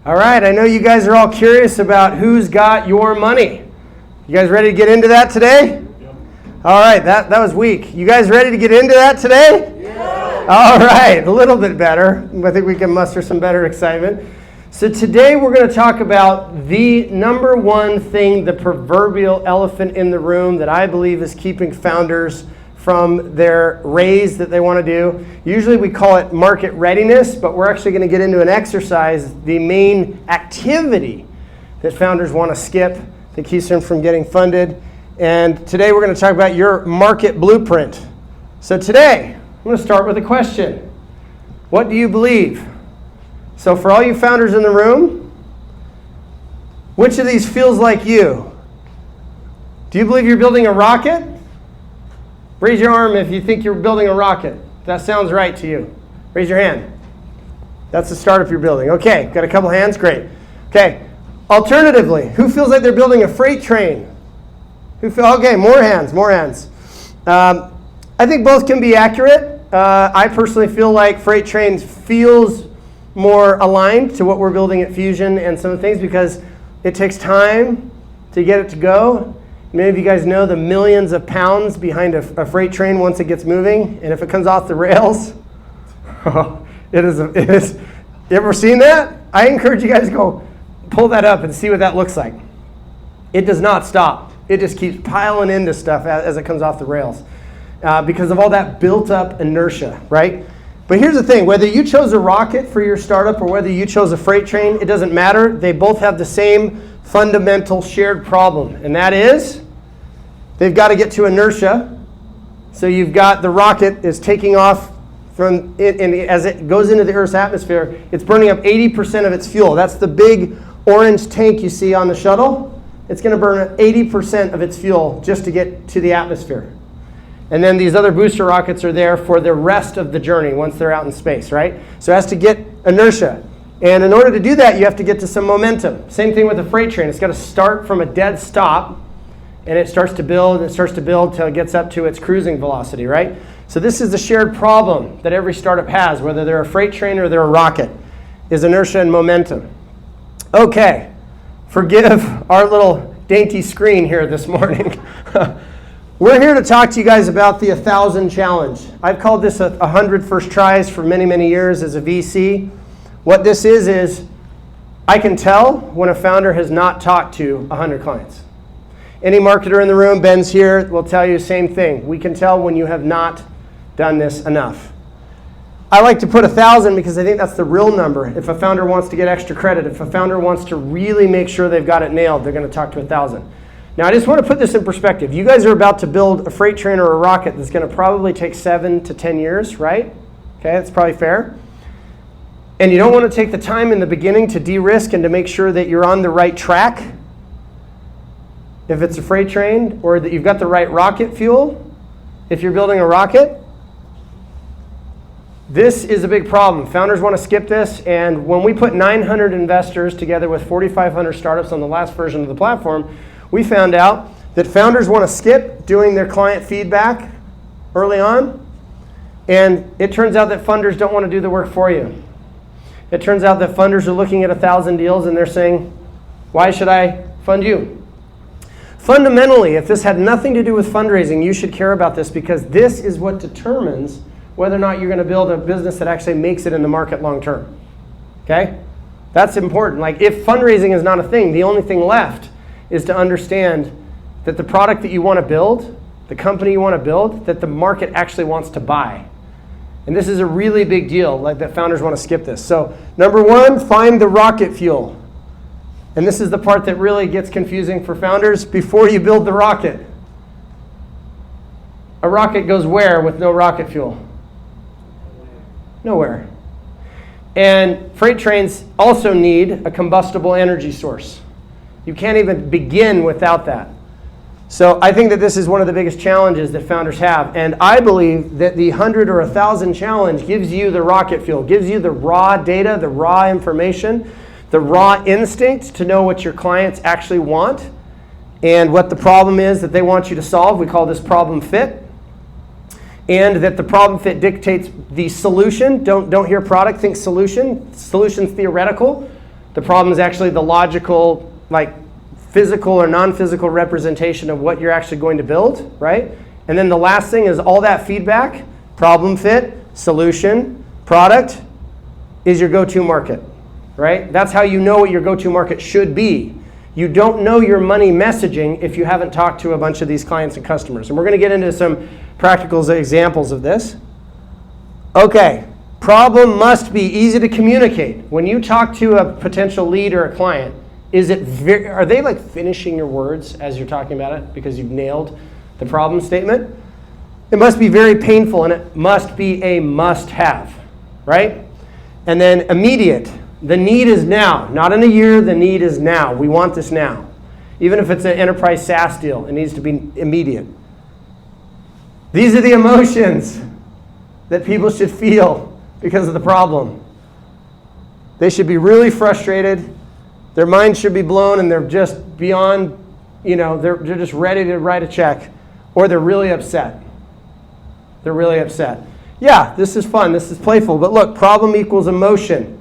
All right, I know you guys are all curious about who's got your money. You guys ready to get into that today? Yep. All right, that was weak. You guys ready to get into that today? Yeah. All right, a little bit better. I think we can muster some better excitement. So today we're going to talk about the number one thing, the proverbial elephant in the room that I believe is keeping founders from their raise that they want to do. Usually we call it market readiness, but we're actually going to get into an exercise, the main activity that founders want to skip that keeps them from getting funded. And today we're going to talk about your market blueprint. So today, I'm going to start with a question. What do you believe? So for all you founders in the room, which of these feels like you? Do you believe you're building a rocket? Raise your arm if you think you're building a rocket. That sounds right to you. Raise your hand. That's the startup you're building. Okay, got a couple hands? Great. Okay, alternatively, who feels like they're building a freight train? Okay, more hands. I think both can be accurate. I personally feel like freight trains feels more aligned to what we're building at Fusion and some of the things because it takes time to get it to go. Many of you guys know the millions of pounds behind a freight train once it gets moving, and if it comes off the rails, it is. You ever seen that? I encourage you guys to go pull that up and see what that looks like. It does not stop. It just keeps piling into stuff as it comes off the rails because of all that built up inertia, right? But here's the thing, whether you chose a rocket for your startup or whether you chose a freight train, it doesn't matter. They both have the same fundamental shared problem, and that is they've got to get to inertia. So you've got the rocket is taking off from it, and as it goes into the Earth's atmosphere, it's burning up 80% of its fuel. That's the big orange tank you see on the shuttle. It's going to burn 80% of its fuel just to get to the atmosphere. And then these other booster rockets are there for the rest of the journey once they're out in space, right? So it has to get inertia. And in order to do that, you have to get to some momentum. Same thing with a freight train. It's got to start from a dead stop, and it starts to build, till it gets up to its cruising velocity, right? So this is the shared problem that every startup has, whether they're a freight train or they're a rocket, is inertia and momentum. Okay, forgive our little dainty screen here this morning. We're here to talk to you guys about the 1,000 challenge. I've called this 100 first tries for many, many years as a VC. What this is I can tell when a founder has not talked to 100 clients. Any marketer in the room, Ben's here, will tell you the same thing. We can tell when you have not done this enough. I like to put 1,000 because I think that's the real number. If a founder wants to get extra credit, if a founder wants to really make sure they've got it nailed, they're going to talk to 1,000. Now, I just want to put this in perspective. You guys are about to build a freight train or a rocket that's going to probably take 7 to 10 years, right? Okay, that's probably fair. And you don't want to take the time in the beginning to de-risk and to make sure that you're on the right track. If it's a freight train, or that you've got the right rocket fuel, if you're building a rocket, this is a big problem. Founders want to skip this, and when we put 900 investors together with 4,500 startups on the last version of the platform, we found out that founders want to skip doing their client feedback early on, and it turns out that funders don't want to do the work for you. It turns out that funders are looking at 1,000 deals and they're saying, why should I fund you? Fundamentally, if this had nothing to do with fundraising, you should care about this because this is what determines whether or not you're going to build a business that actually makes it in the market long term. Okay? That's important. Like if fundraising is not a thing, the only thing left is to understand that the product that you want to build, the company you want to build, that the market actually wants to buy. And this is a really big deal, like that founders want to skip this. So number one, find the rocket fuel. And this is the part that really gets confusing for founders before you build the rocket. A rocket goes where with no rocket fuel? Nowhere. And freight trains also need a combustible energy source. You can't even begin without that. So I think that this is one of the biggest challenges that founders have. And I believe that the 100 or 1,000 challenge gives you the rocket fuel, gives you the raw data, the raw information, the raw instinct to know what your clients actually want and what the problem is that they want you to solve. We call this problem fit. And that the problem fit dictates the solution. Don't hear product, think solution. Solution's theoretical. The problem is actually the logical, like physical or non-physical representation of what you're actually going to build, right? And then the last thing is all that feedback, problem fit, solution, product, is your go-to market, right? That's how you know what your go-to market should be. You don't know your money messaging if you haven't talked to a bunch of these clients and customers. And we're going to get into some practical examples of this. Okay, problem must be easy to communicate. When you talk to a potential lead or a client, are they like finishing your words as you're talking about it because you've nailed the problem statement? It must be very painful, and it must be a must-have, right? And then immediate. The need is now. Not in a year, the need is now. We want this now. Even if it's an enterprise SaaS deal, it needs to be immediate. These are the emotions that people should feel because of the problem. They should be really frustrated. Their minds should be blown, and they're just beyond, they're just ready to write a check. Or they're really upset. They're really upset. Yeah, this is fun. This is playful. But look, problem equals emotion.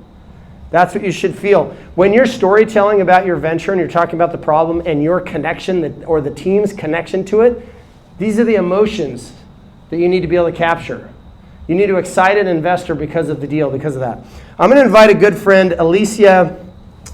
That's what you should feel. When you're storytelling about your venture and you're talking about the problem and your connection or the team's connection to it, these are the emotions that you need to be able to capture. You need to excite an investor because of the deal, because of that. I'm going to invite a good friend, Alicia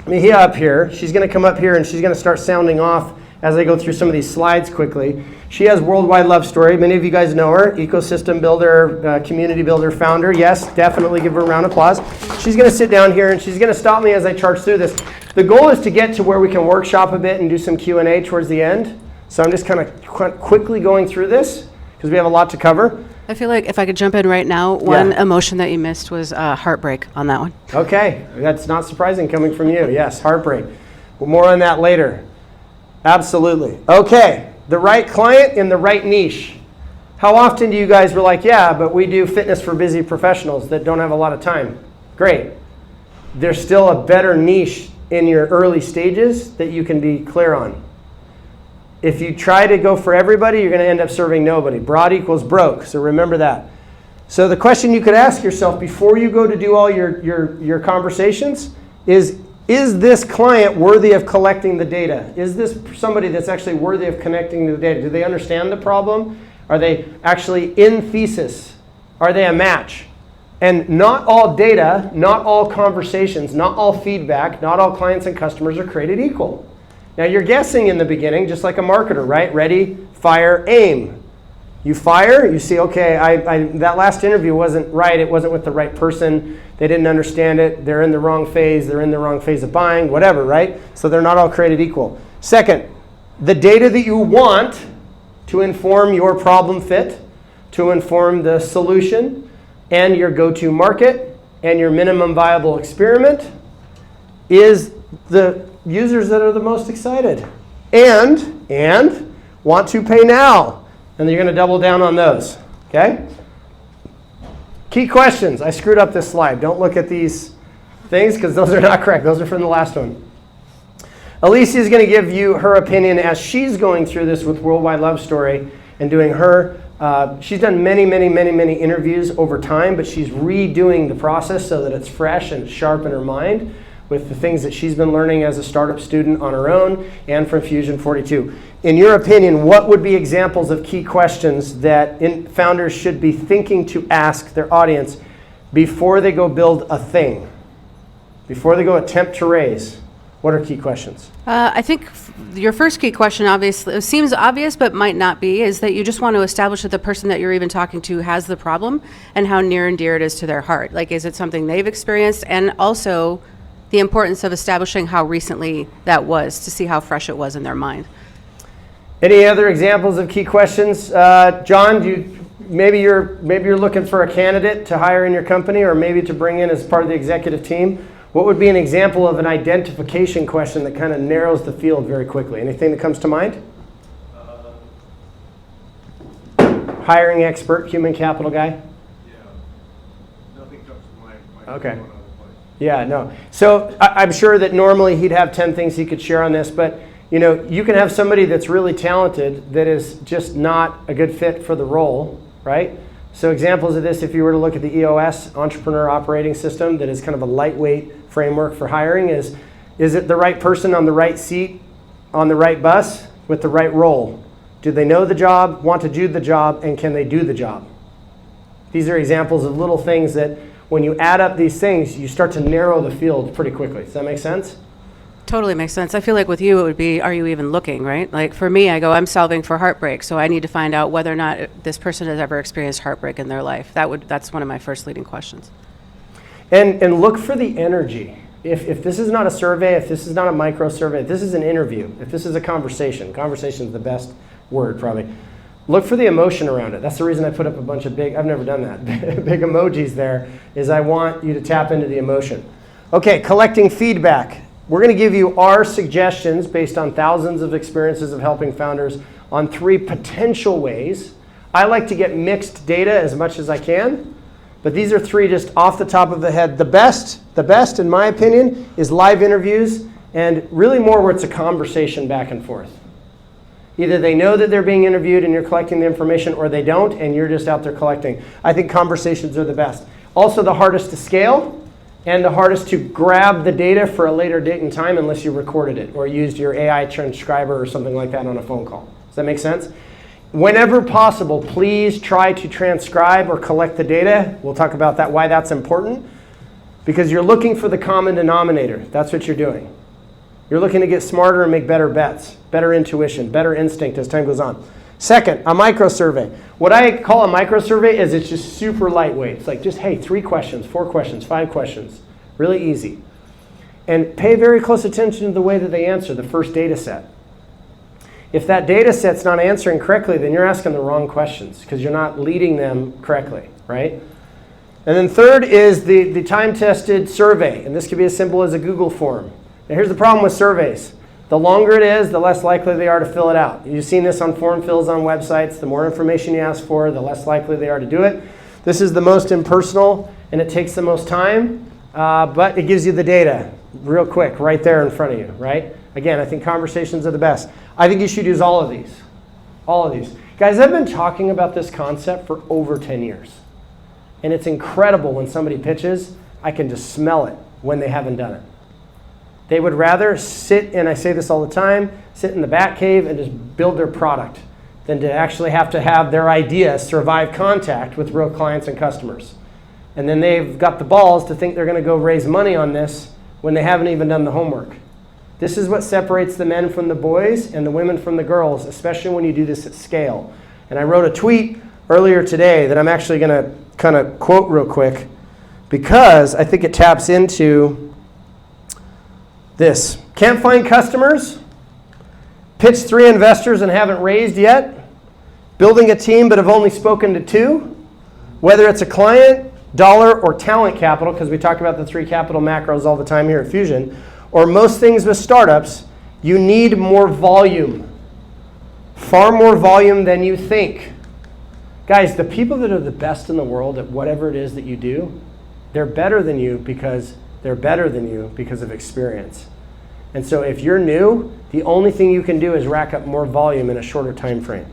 Mejia, up here. She's going to come up here and she's going to start sounding off as I go through some of these slides quickly. She has worldwide love story. Many of you guys know her. Ecosystem builder, community builder, founder. Yes, definitely give her a round of applause. She's going to sit down here and she's going to stop me as I charge through this. The goal is to get to where we can workshop a bit and do some Q&A towards the end. So I'm just kind of quickly going through this because we have a lot to cover. I feel like if I could jump in right now, one emotion that you missed was heartbreak on that one. Okay, that's not surprising coming from you. Yes, heartbreak. Well, more on that later. Absolutely. Okay, the right client in the right niche. How often do you guys were like, yeah, but we do fitness for busy professionals that don't have a lot of time? Great. There's still a better niche in your early stages that you can be clear on. If you try to go for everybody, you're going to end up serving nobody. Broad equals broke, so remember that. So the question you could ask yourself before you go to do all your conversations is this client worthy of collecting the data? Is this somebody that's actually worthy of connecting to the data? Do they understand the problem? Are they actually in thesis? Are they a match? And not all data, not all conversations, not all feedback, not all clients and customers are created equal. Now you're guessing in the beginning, just like a marketer, right? Ready, fire, aim. You fire, you see, okay, that last interview wasn't right. It wasn't with the right person. They didn't understand it. They're in the wrong phase. They're in the wrong phase of buying, whatever, right? So they're not all created equal. Second, the data that you want to inform your problem fit, to inform the solution, and your go-to market, and your minimum viable experiment is the users that are the most excited and want to pay now. And you're going to double down on those, okay? Key questions. I screwed up this slide. Don't look at these things because those are not correct. Those are from the last one. Alicia is going to give you her opinion as she's going through this with Worldwide Love Story and doing her. She's done many interviews over time, but she's redoing the process so that it's fresh and sharp in her mind with the things that she's been learning as a startup student on her own and from Fusion 42. In your opinion, what would be examples of key questions that founders should be thinking to ask their audience before they go build a thing? Before they go attempt to raise? What are key questions? I think your first key question, obviously, it seems obvious but might not be, is that you just want to establish that the person that you're even talking to has the problem and how near and dear it is to their heart. Like, is it something they've experienced? And also the importance of establishing how recently that was to see how fresh it was in their mind. Any other examples of key questions? John, maybe you're looking for a candidate to hire in your company or maybe to bring in as part of the executive team. What would be an example of an identification question that kind of narrows the field very quickly? Anything that comes to mind? Hiring expert, human capital guy? Yeah. Nothing comes to mind. Okay. Yeah, no. So I'm sure that normally he'd have 10 things he could share on this, but you can have somebody that's really talented that is just not a good fit for the role, right? So examples of this, if you were to look at the EOS, Entrepreneur Operating System, that is kind of a lightweight framework for hiring, is Is it the right person on the right seat, on the right bus, with the right role? Do they know the job, want to do the job, and can they do the job? These are examples of little things that when you add up these things, you start to narrow the field pretty quickly. Does that make sense? Totally makes sense. I feel like with you, it would be, are you even looking, right? Like for me, I go, I'm solving for heartbreak. So I need to find out whether or not this person has ever experienced heartbreak in their life. That's one of my first leading questions. And look for the energy. If this is not a survey, if this is not a micro survey, if this is an interview, if this is a conversation is the best word probably. Look for the emotion around it. That's the reason I put up a bunch of big, I've never done that, big emojis there, is I want you to tap into the emotion. Okay, collecting feedback. We're going to give you our suggestions based on thousands of experiences of helping founders on 3 potential ways. I like to get mixed data as much as I can, but these are 3 just off the top of the head. The best, in my opinion, is live interviews, and really more where it's a conversation back and forth. Either they know that they're being interviewed and you're collecting the information, or they don't and you're just out there collecting. I think conversations are the best. Also the hardest to scale and the hardest to grab the data for a later date and time unless you recorded it or used your AI transcriber or something like that on a phone call. Does that make sense? Whenever possible, please try to transcribe or collect the data. We'll talk about that, why that's important. Because you're looking for the common denominator. That's what you're doing. You're looking to get smarter and make better bets, better intuition, better instinct as time goes on. Second, a micro-survey. What I call a micro-survey is it's just super lightweight. It's like just, hey, 3 questions, 4 questions, 5 questions. Really easy. And pay very close attention to the way that they answer the first data set. If that data set's not answering correctly, then you're asking the wrong questions because you're not leading them correctly, right? And then third is the time-tested survey. And this could be as simple as a Google form. Now here's the problem with surveys. The longer it is, the less likely they are to fill it out. You've seen this on form fills on websites. The more information you ask for, the less likely they are to do it. This is the most impersonal, and it takes the most time, but it gives you the data real quick right there in front of you, right? Again, I think conversations are the best. I think you should use all of these. All of these. Guys, I've been talking about this concept for over 10 years. And it's incredible when somebody pitches, I can just smell it when they haven't done it. They would rather sit, and I say this all the time, sit in the bat cave and just build their product than to actually have to have their idea survive contact with real clients and customers. And then they've got the balls to think they're going to go raise money on this when they haven't even done the homework. This is what separates the men from the boys and the women from the girls, especially when you do this at scale. And I wrote a tweet earlier today that I'm actually going to kind of quote real quick because I think it taps into this. Can't find customers, pitched 3 investors and haven't raised yet, building a team but have only spoken to 2, whether it's a client, dollar, or talent capital, because we talk about the 3 capital macros all the time here at Fusion, or most things with startups, you need more volume. Far more volume than you think. Guys, the people that are the best in the world at whatever it is that you do, they're better than you because of experience. And so if you're new, the only thing you can do is rack up more volume in a shorter time frame.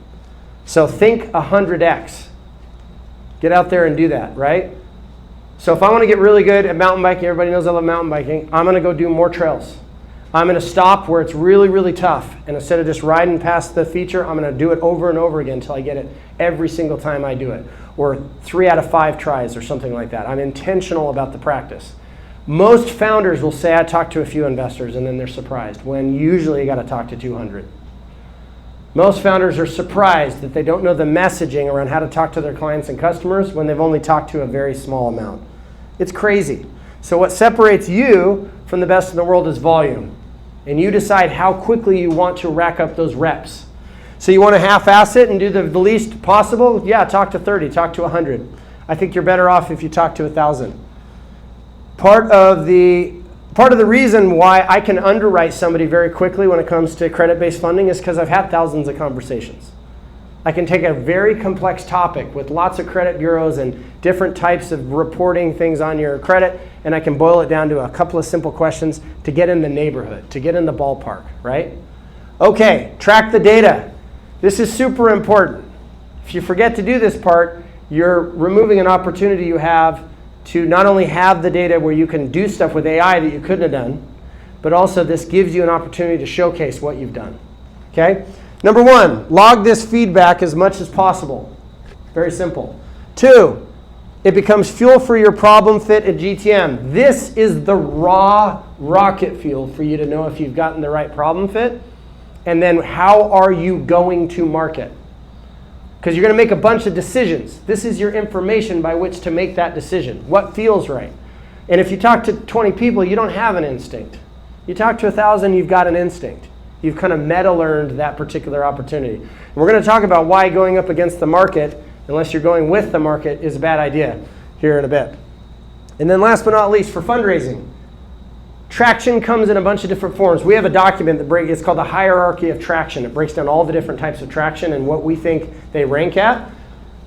So think 100x. Get out there and do that, right? So if I want to get really good at mountain biking, everybody knows I love mountain biking, I'm going to go do more trails. I'm going to stop where it's really, really tough. And instead of just riding past the feature, I'm going to do it over and over again until I get it every single time I do it. Or 3 out of 5 tries or something like that. I'm intentional about the practice. Most founders will say, I talked to a few investors, and then they're surprised, when usually you got to talk to 200. Most founders are surprised that they don't know the messaging around how to talk to their clients and customers when they've only talked to a very small amount. It's crazy. So what separates you from the best in the world is volume. And you decide how quickly you want to rack up those reps. So you want to half-ass it and do the least possible? Yeah, talk to 30, talk to 100. I think you're better off if you talk to 1,000. Part of the reason why I can underwrite somebody very quickly when it comes to credit-based funding is because I've had thousands of conversations. I can take a very complex topic with lots of credit bureaus and different types of reporting things on your credit, and I can boil it down to a couple of simple questions to get in the neighborhood, to get in the ballpark, right? Okay, track the data. This is super important. If you forget to do this part, you're removing an opportunity you have to not only have the data where you can do stuff with AI that you couldn't have done, but also this gives you an opportunity to showcase what you've done. Okay? Number 1, log this feedback as much as possible. Very simple. 2, it becomes fuel for your problem fit at GTM. This is the raw rocket fuel for you to know if you've gotten the right problem fit. And then how are you going to market? Because you're going to make a bunch of decisions. This is your information by which to make that decision. What feels right? And if you talk to 20 people, you don't have an instinct. You talk to 1,000, you've got an instinct. You've kind of meta-learned that particular opportunity. And we're going to talk about why going up against the market, unless you're going with the market, is a bad idea here in a bit. And then last but not least, for fundraising, traction comes in a bunch of different forms. We have a document that it's called the hierarchy of traction. It breaks down all the different types of traction and what we think they rank at.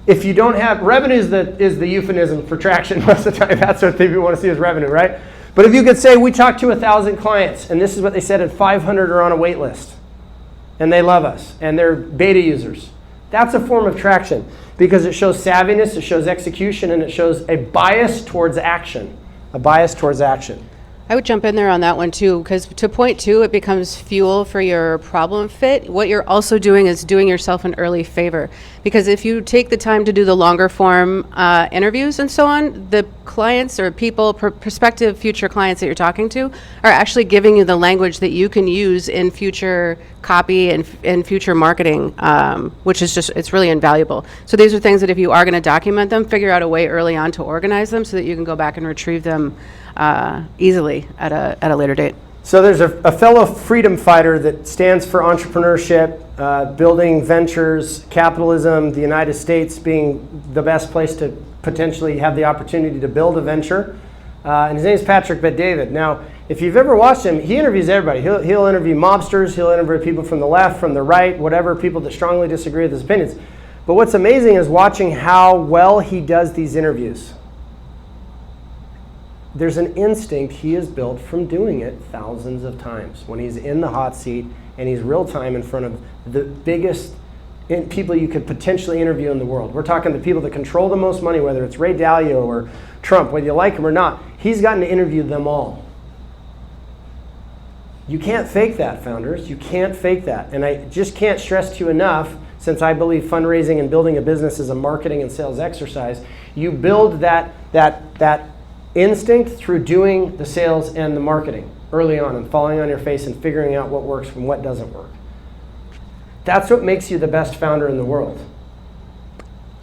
If you don't have, revenue is the euphemism for traction most of the time. That's what people want to see as revenue, right? But if you could say, we talked to 1,000 clients, and this is what they said, and 500 are on a wait list, and they love us, and they're beta users. That's a form of traction because it shows savviness, it shows execution, and it shows a bias towards action. A bias towards action. I would jump in there on that one too, because to point two, it becomes fuel for your problem fit. What you're also doing is doing yourself an early favor, because if you take the time to do the longer form interviews and so on, the clients or people, prospective future clients that you're talking to are actually giving you the language that you can use in future copy and in future marketing, which is just, it's really invaluable. So these are things that if you are going to document them, figure out a way early on to organize them so that you can go back and retrieve them easily at a later date. So there's a fellow freedom fighter that stands for entrepreneurship, building ventures, capitalism, the United States being the best place to potentially have the opportunity to build a venture. And his name is Patrick Bet-David. Now, if you've ever watched him, he interviews everybody. He'll interview mobsters, he'll interview people from the left, from the right, whatever, people that strongly disagree with his opinions. But what's amazing is watching how well he does these interviews. There's an instinct he has built from doing it thousands of times when he's in the hot seat and he's real time in front of the biggest people you could potentially interview in the world. We're talking the people that control the most money, whether it's Ray Dalio or Trump, whether you like him or not. He's gotten to interview them all. You can't fake that, founders. You can't fake that. And I just can't stress to you enough, since I believe fundraising and building a business is a marketing and sales exercise, you build that instinct through doing the sales and the marketing early on and falling on your face and figuring out what works from what doesn't work. That's what makes you the best founder in the world.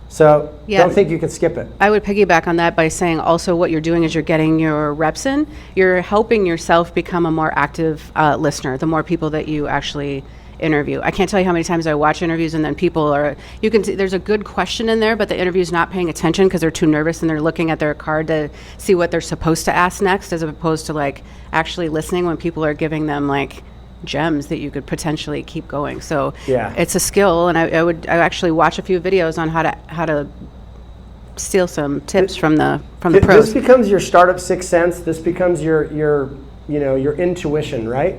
So don't think you can skip it. I would piggyback on that by saying also what you're doing is you're getting your reps in. You're helping yourself become a more active listener, the more people that you actually interview. I can't tell you how many times I watch interviews and then people are, you can see there's a good question in there, but the interview's not paying attention because they're too nervous and they're looking at their card to see what they're supposed to ask next, as opposed to like actually listening when people are giving them like gems that you could potentially keep going. So yeah, it's a skill, and I actually watch a few videos on how to steal some tips from the pros. This becomes your startup sixth sense. This becomes your intuition, right?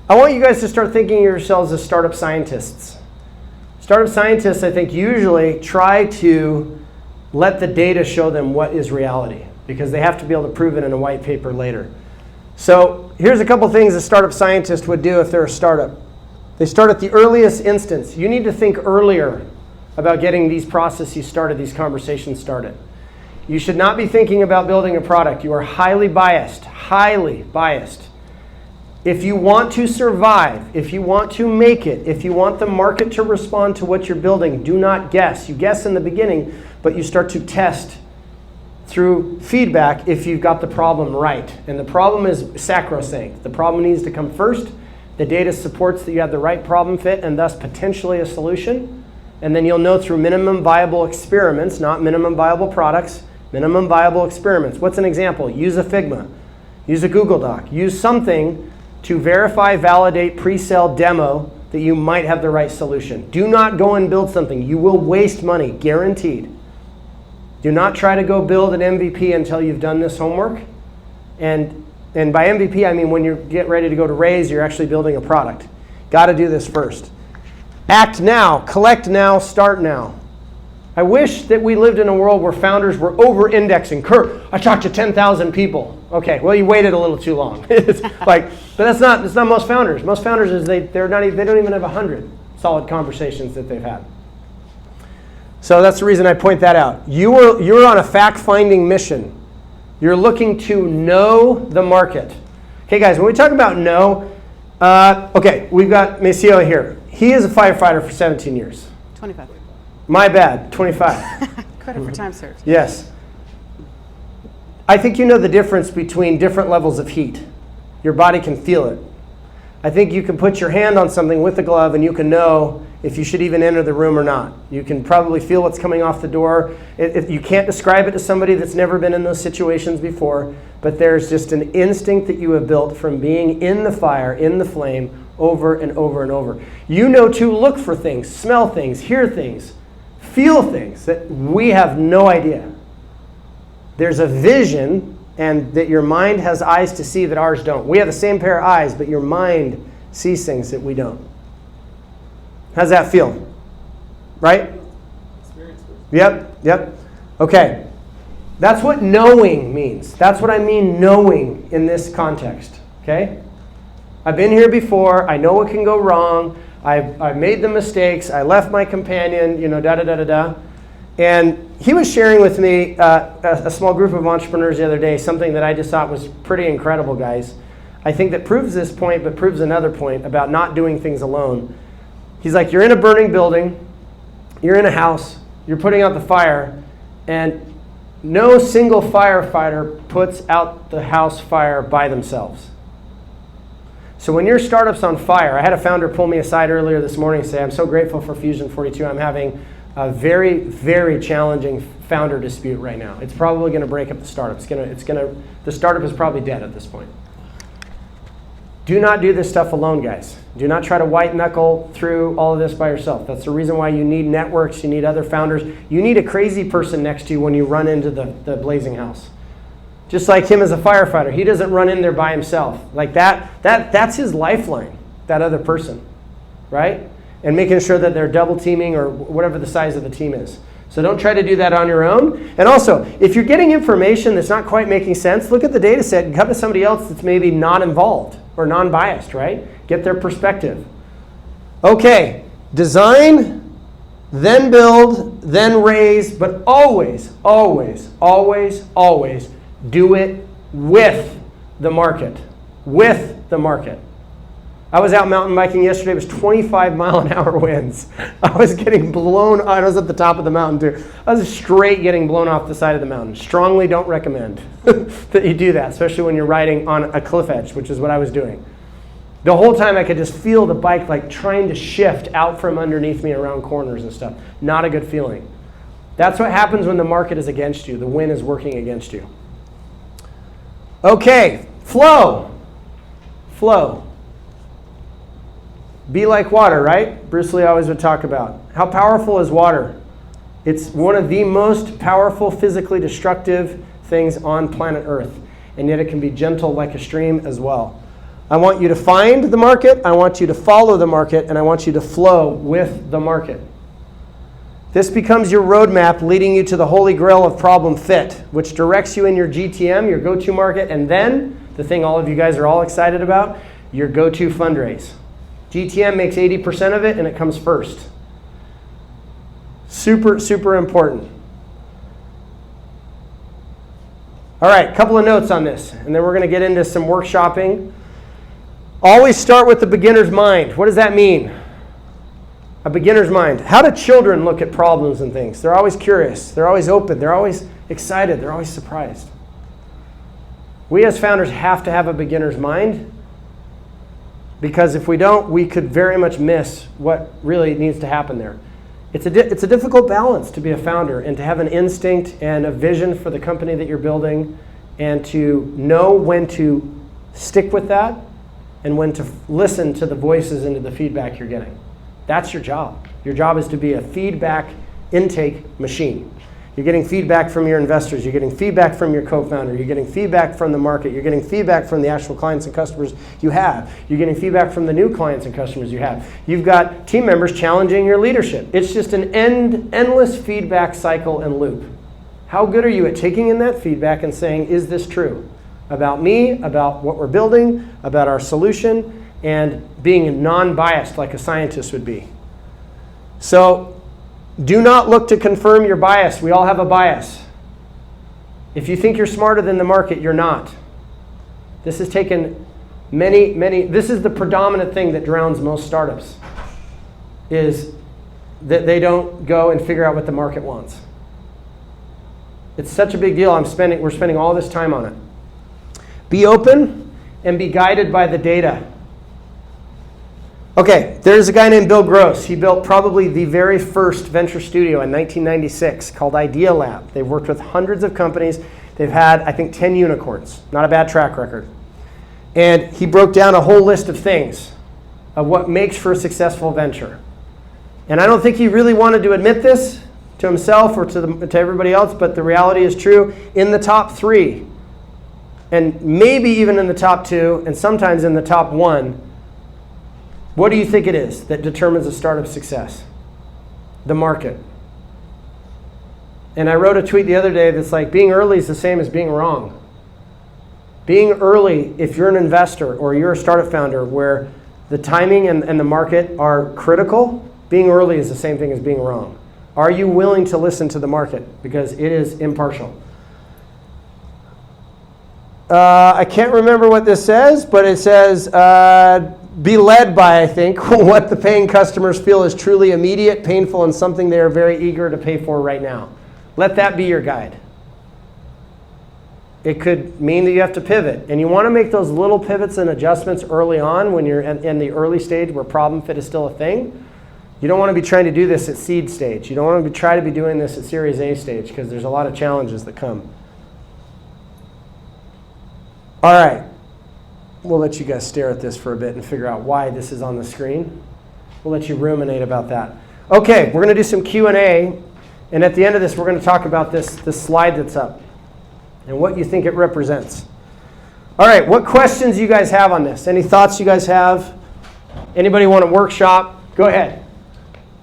I want you guys to start thinking of yourselves as startup scientists. Startup scientists, I think, usually try to let the data show them what is reality, because they have to be able to prove it in a white paper later. So here's a couple things a startup scientist would do if they're a startup. They start at the earliest instance. You need to think earlier about getting these processes started, these conversations started. You should not be thinking about building a product. You are highly biased, highly biased. If you want to survive, if you want to make it, if you want the market to respond to what you're building, do not guess. You guess in the beginning, but you start to test through feedback if you've got the problem right. And the problem is sacrosanct. The problem needs to come first. The data supports that you have the right problem fit and thus potentially a solution. And then you'll know through minimum viable experiments, not minimum viable products, minimum viable experiments. What's an example? Use a Figma. Use a Google Doc. Use something to verify, validate, pre-sale, demo that you might have the right solution. Do not go and build something. You will waste money, guaranteed. Do not try to go build an MVP until you've done this homework. And by MVP, I mean when you get ready to go to raise, you're actually building a product. Got to do this first. Act now, collect now, start now. I wish that we lived in a world where founders were over-indexing. Kurt, I talked to 10,000 people. Okay, well, you waited a little too long. It's like, but that's not most founders. Most founders is they don't even have 100 solid conversations that they've had. So that's the reason I point that out. You're on a fact-finding mission. You're looking to know the market. Okay, guys, when we talk about know, okay, we've got Maceo here. He is a firefighter for 17 years. 25. My bad, 25. Credit for time served. Yes. I think you know the difference between different levels of heat. Your body can feel it. I think you can put your hand on something with a glove and you can know if you should even enter the room or not. You can probably feel what's coming off the door. You can't describe it to somebody that's never been in those situations before, but there's just an instinct that you have built from being in the fire, in the flame, over and over and over. You know to look for things, smell things, hear things, feel things that we have no idea. There's a vision, and that your mind has eyes to see that ours don't. We have the same pair of eyes, but your mind sees things that we don't. How's that feel? Right? Yep. Okay. That's what knowing means. That's what I mean knowing in this context. Okay? I've been here before. I know what can go wrong. I've made the mistakes. I left my companion, da-da-da-da-da. And he was sharing with me a small group of entrepreneurs the other day, something that I just thought was pretty incredible, guys. I think that proves this point, but proves another point about not doing things alone. He's like, you're in a burning building, you're in a house, you're putting out the fire, and no single firefighter puts out the house fire by themselves. So when your startup's on fire, I had a founder pull me aside earlier this morning and say, I'm so grateful for Fusion 42. I'm having a very, very challenging founder dispute right now. It's probably going to break up the startup. The startup is probably dead at this point. Do not do this stuff alone, guys. Do not try to white knuckle through all of this by yourself. That's the reason why you need networks, you need other founders. You need a crazy person next to you when you run into the blazing house. Just like him as a firefighter. He doesn't run in there by himself. Like that's his lifeline, that other person, right? And making sure that they're double teaming or whatever the size of the team is. So don't try to do that on your own. And also, if you're getting information that's not quite making sense, look at the data set and come to somebody else that's maybe not involved or non-biased, right? Get their perspective. Okay, design, then build, then raise, but always, always, always, always do it with the market. With the market. I was out mountain biking yesterday. It was 25-mile-an-hour winds. I was getting blown. I was at the top of the mountain too. I was straight getting blown off the side of the mountain. Strongly don't recommend that you do that, especially when you're riding on a cliff edge, which is what I was doing. The whole time I could just feel the bike like trying to shift out from underneath me around corners and stuff. Not a good feeling. That's what happens when the market is against you. The wind is working against you. Okay, flow. Flow. Be like water, right? Bruce Lee always would talk about. How powerful is water? It's one of the most powerful, physically destructive things on planet Earth. And yet it can be gentle like a stream as well. I want you to find the market, I want you to follow the market, and I want you to flow with the market. This becomes your roadmap leading you to the holy grail of problem fit, which directs you in your GTM, your go-to market, and then, the thing all of you guys are all excited about, your go-to fundraise. GTM makes 80% of it, and it comes first. Super, super important. All right, a couple of notes on this, and then we're going to get into some workshopping. Always start with the beginner's mind. What does that mean? A beginner's mind. How do children look at problems and things? They're always curious. They're always open. They're always excited. They're always surprised. We as founders have to have a beginner's mind, because if we don't, we could very much miss what really needs to happen there. It's a difficult balance to be a founder and to have an instinct and a vision for the company that you're building, and to know when to stick with that and when to listen to the voices and to the feedback you're getting. That's your job. Your job is to be a feedback intake machine. You're getting feedback from your investors. You're getting feedback from your co-founder. You're getting feedback from the market. You're getting feedback from the actual clients and customers you have. You're getting feedback from the new clients and customers you have. You've got team members challenging your leadership. It's just an endless feedback cycle and loop. How good are you at taking in that feedback and saying, is this true? About me, about what we're building, about our solution, and being non-biased like a scientist would be. So, do not look to confirm your bias. We all have a bias. If you think you're smarter than the market, you're not. This has taken this is the predominant thing that drowns most startups, is that they don't go and figure out what the market wants. It's such a big deal. We're spending all this time on it. Be open and be guided by the data. Okay, there's a guy named Bill Gross. He built probably the very first venture studio in 1996 called Idea Lab. They've worked with hundreds of companies. They've had, I think, 10 unicorns. Not a bad track record. And he broke down a whole list of things of what makes for a successful venture. And I don't think he really wanted to admit this to himself or to everybody else, but the reality is true. In the top 3, and maybe even in the top 2, and sometimes in the top 1, what do you think it is that determines a startup success? The market. And I wrote a tweet the other day that's like, being early is the same as being wrong. Being early, if you're an investor or you're a startup founder where the timing and the market are critical, being early is the same thing as being wrong. Are you willing to listen to the market? Because it is impartial. I can't remember what this says, but it says, be led by, I think, what the paying customers feel is truly immediate, painful, and something they are very eager to pay for right now. Let that be your guide. It could mean that you have to pivot. And you want to make those little pivots and adjustments early on when you're in the early stage where problem fit is still a thing. You don't want to be trying to do this at seed stage. You don't want to try to be doing this at Series A stage because there's a lot of challenges that come. All right. We'll let you guys stare at this for a bit and figure out why this is on the screen. We'll let you ruminate about that. Okay, we're going to do some Q&A. And at the end of this, we're going to talk about this slide that's up and what you think it represents. All right, what questions you guys have on this? Any thoughts you guys have? Anybody want a workshop? Go ahead.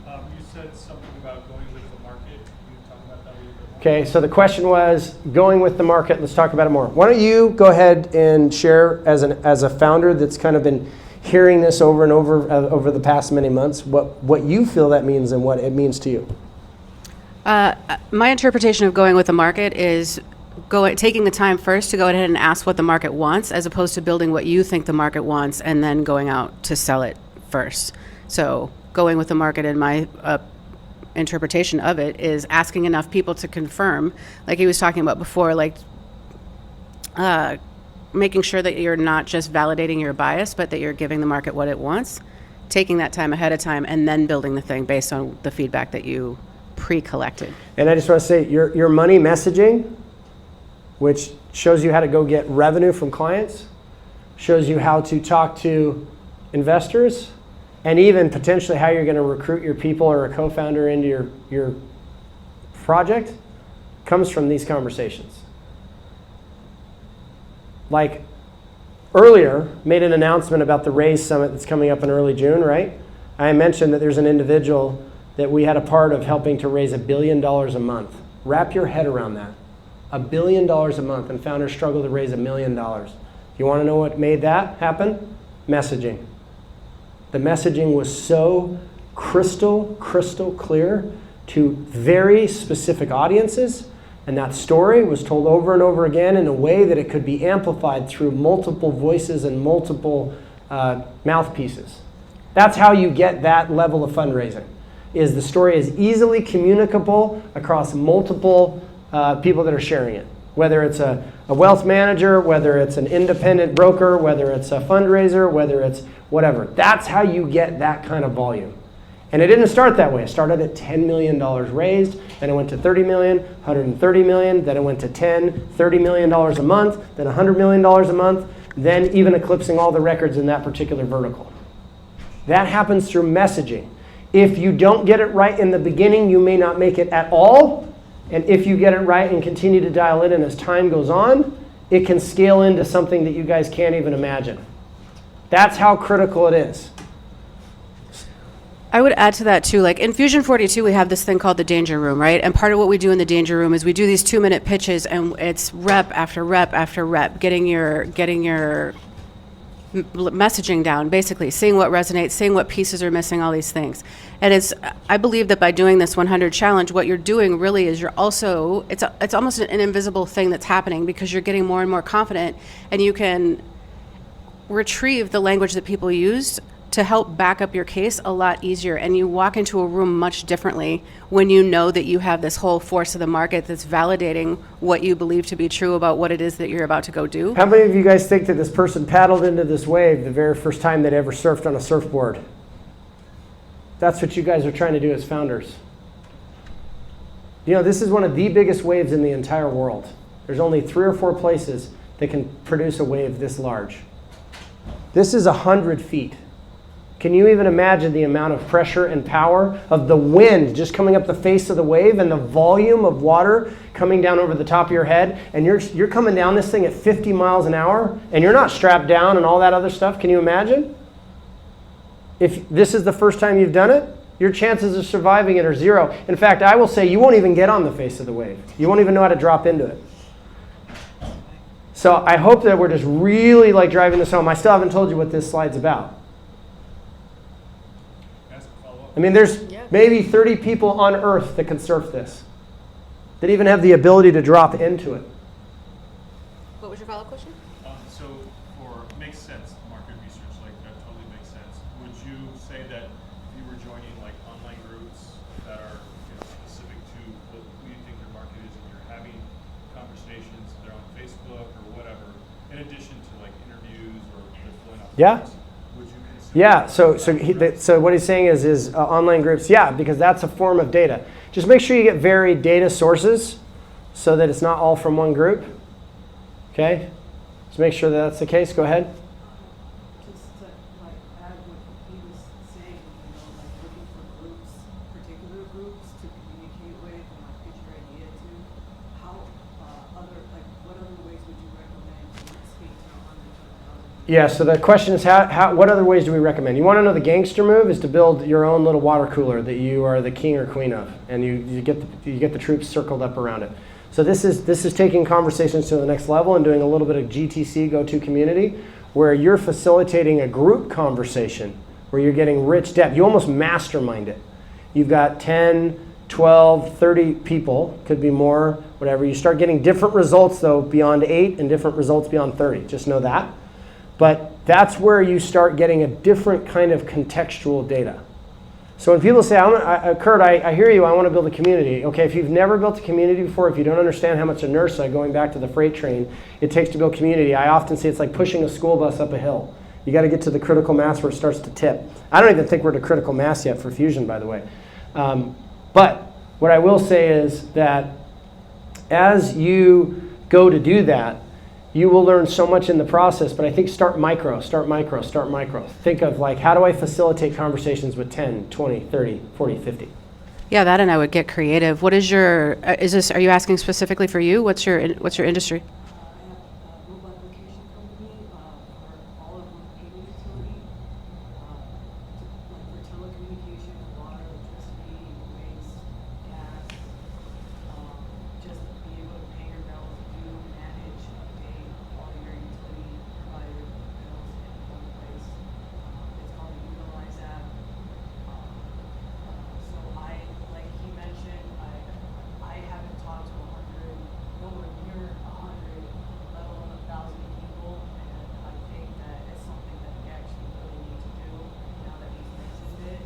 You said something about going with the market. Can you talk about that a little bit more? Okay, so the question was going with the market. Let's talk about it more. Why don't you go ahead and share as a founder that's kind of been hearing this over and over the past many months, what you feel that means and what it means to you. My interpretation of going with the market is taking the time first to go ahead and ask what the market wants, as opposed to building what you think the market wants and then going out to sell it first. So going with the market, in my interpretation of it, is asking enough people to confirm, like he was talking about before, like making sure that you're not just validating your bias, but that you're giving the market what it wants, taking that time ahead of time, and then building the thing based on the feedback that you pre-collected. And I just want to say, your money messaging, which shows you how to go get revenue from clients, shows you how to talk to investors, and even potentially how you're going to recruit your people or a co-founder into your project, comes from these conversations. Like earlier, made an announcement about the Raise Summit that's coming up in early June, right? I mentioned that there's an individual that we had a part of helping to raise $1 billion a month. Wrap your head around that. $1 billion a month, and founders struggle to raise $1 million. You want to know what made that happen? Messaging. The messaging was so crystal clear to very specific audiences, and that story was told over and over again in a way that it could be amplified through multiple voices and multiple mouthpieces. That's how you get that level of fundraising, is the story is easily communicable across multiple people that are sharing it. Whether it's a wealth manager, whether it's an independent broker, whether it's a fundraiser, whether it's whatever. That's how you get that kind of volume. And it didn't start that way. It started at $10 million raised, then it went to 30 million, 130 million, then it went to 10, $30 million a month, then $100 million a month, then even eclipsing all the records in that particular vertical. That happens through messaging. If you don't get it right in the beginning, you may not make it at all. And if you get it right and continue to dial it in as time goes on, it can scale into something that you guys can't even imagine. That's how critical it is. I would add to that too, like in Fusion 42, we have this thing called the danger room, right? And part of what we do in the danger room is we do these 2-minute pitches, and it's rep after rep after rep, getting your messaging down, basically seeing what resonates, seeing what pieces are missing, all these things. And I believe that by doing this 100 challenge, what you're doing really is you're also, it's almost an invisible thing that's happening, because you're getting more and more confident, and you can retrieve the language that people use to help back up your case a lot easier. And you walk into a room much differently when you know that you have this whole force of the market that's validating what you believe to be true about what it is that you're about to go do. How many of you guys think that this person paddled into this wave the very first time they'd ever surfed on a surfboard? That's what you guys are trying to do as founders. You know, this is one of the biggest waves in the entire world. There's only 3 or 4 places that can produce a wave this large. This is 100 feet. Can you even imagine the amount of pressure and power of the wind just coming up the face of the wave, and the volume of water coming down over the top of your head? And you're coming down this thing at 50 miles an hour, and you're not strapped down and all that other stuff. Can you imagine? If this is the first time you've done it, your chances of surviving it are 0. In fact, I will say you won't even get on the face of the wave. You won't even know how to drop into it. So I hope that we're just really like driving this home. I still haven't told you what this slide's about. I mean, there's maybe 30 people on Earth that can surf this, that even have the ability to drop into it. What was your follow-up question? So makes sense, market research, like that totally makes sense. Would you say that if you were joining like online groups that are specific to what you think your market is, and you're having conversations, they're on Facebook or whatever, in addition to like interviews or filling out forms, would you consider? Yeah, so what he's saying is online groups, because that's a form of data. Just make sure you get varied data sources so that it's not all from one group. Okay? Just make sure that that's the case. Go ahead. Just to add what he was saying, looking for groups, particular groups to communicate with and pitch your idea to. What other ways would you recommend to speak to 100 Yeah, so the question is, what other ways do we recommend? You want to know the gangster move is to build your own little water cooler that you are the king or queen of, and you get the troops circled up around it. So this is taking conversations to the next level and doing a little bit of GTC, go-to community, where you're facilitating a group conversation, where you're getting rich depth. You almost mastermind it. You've got 10, 12, 30 people, could be more, whatever. You start getting different results, though, beyond 8 and different results beyond 30. Just know that. But that's where you start getting a different kind of contextual data. So when people say, Kurt, I hear you, I want to build a community. Okay, if you've never built a community before, if you don't understand how much inertia, going back to the freight train, it takes to build community, I often say it's like pushing a school bus up a hill. You got to get to the critical mass where it starts to tip. I don't even think we're at a critical mass yet for Fusion, by the way. But what I will say is that as you go to do that, you will learn so much in the process, but I think start micro. Think of like, how do I facilitate conversations with 10, 20, 30, 40, 50? Yeah, that, and I would get creative. What is your, are you asking specifically for you? What's your industry? I have a mobile application company for all of the payment utility, for telecommunication, water, electricity, waste, gas, just be able to pay your bills, manage, update all your utility provider bills in one place. It's called the Utilize app. So like he mentioned, I haven't talked to 100, nowhere near 100, let alone 1,000 people, and I think that it's something that we actually really need to do now that he's mentioned it,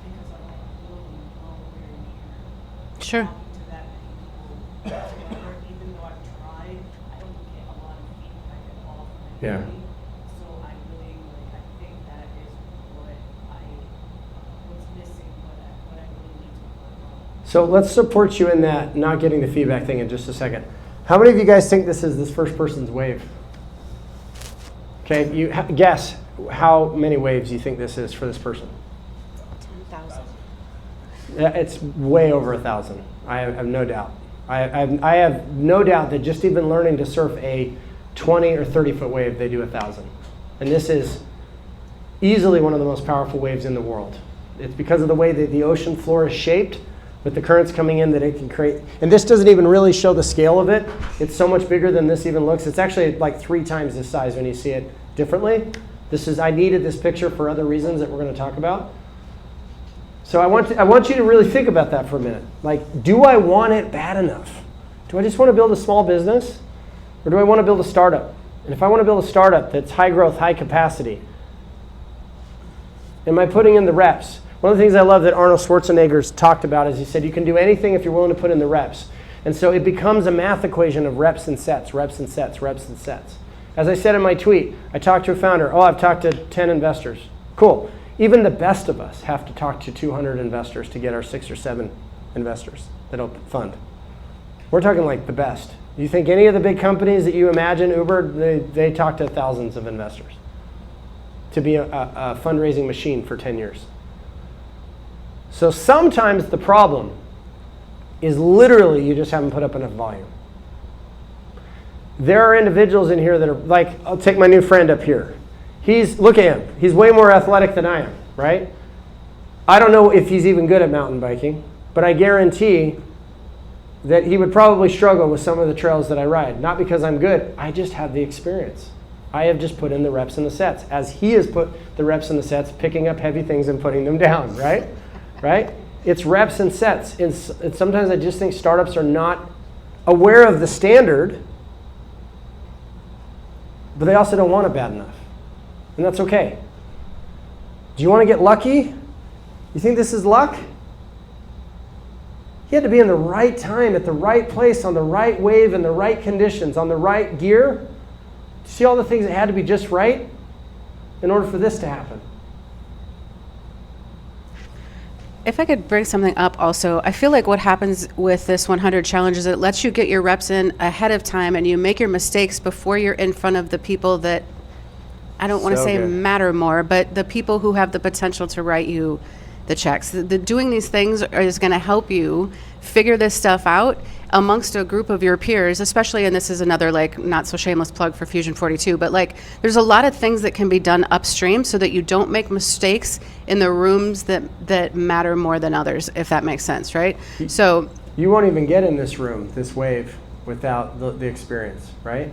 because I like building nowhere near Sure. talking to that many people together. Even though I've tried, I don't get a lot of feedback at all from Yeah. anybody. So I really I think that is what's missing, what I really need to work on. So let's support you in that not getting the feedback thing in just a second. How many of you guys think this is this first person's wave? Okay, you guess how many waves you think this is for this person. 10,000. It's way over 1,000. I have no doubt. I have no doubt that just even learning to surf a 20 or 30 foot wave, they do 1,000. And this is easily one of the most powerful waves in the world. It's because of the way that the ocean floor is shaped with the currents coming in that it can create. And this doesn't even really show the scale of it. It's so much bigger than this even looks. It's actually like 3 times this size when you see it differently. I needed this picture for other reasons that we're going to talk about. So I want you to really think about that for a minute. Like, do I want it bad enough? Do I just want to build a small business? Or do I want to build a startup? And if I want to build a startup that's high growth, high capacity, am I putting in the reps? One of the things I love that Arnold Schwarzenegger's talked about is he said you can do anything if you're willing to put in the reps. And so it becomes a math equation of reps and sets, reps and sets, reps and sets. As I said in my tweet, I talked to a founder. Oh, I've talked to 10 investors. Cool. Even the best of us have to talk to 200 investors to get our 6 or 7 investors that'll fund. We're talking like the best. You think any of the big companies that you imagine, Uber, they talk to thousands of investors to be a fundraising machine for 10 years. So sometimes the problem is literally you just haven't put up enough volume. There are individuals in here that are like, I'll take my new friend up here. Look at him. He's way more athletic than I am, right? I don't know if he's even good at mountain biking, but I guarantee that he would probably struggle with some of the trails that I ride. Not because I'm good, I just have the experience. I have just put in the reps and the sets, as he has put the reps and the sets, picking up heavy things and putting them down, right? Right? It's reps and sets. And sometimes I just think startups are not aware of the standard, but they also don't want it bad enough. And that's okay. Do you want to get lucky? You think this is luck? He had to be in the right time, at the right place, on the right wave, in the right conditions, on the right gear. See all the things that had to be just right in order for this to happen. If I could bring something up also, I feel like what happens with this 100 challenge is it lets you get your reps in ahead of time and you make your mistakes before you're in front of the people that, I don't want to say matter more, but the people who have the potential to write you the checks. Doing these things is going to help you figure this stuff out amongst a group of your peers, especially, and this is another like not so shameless plug for Fusion 42, but like there's a lot of things that can be done upstream so that you don't make mistakes in the rooms that matter more than others, if that makes sense, right? So you won't even get in this room, this wave, without the experience, right?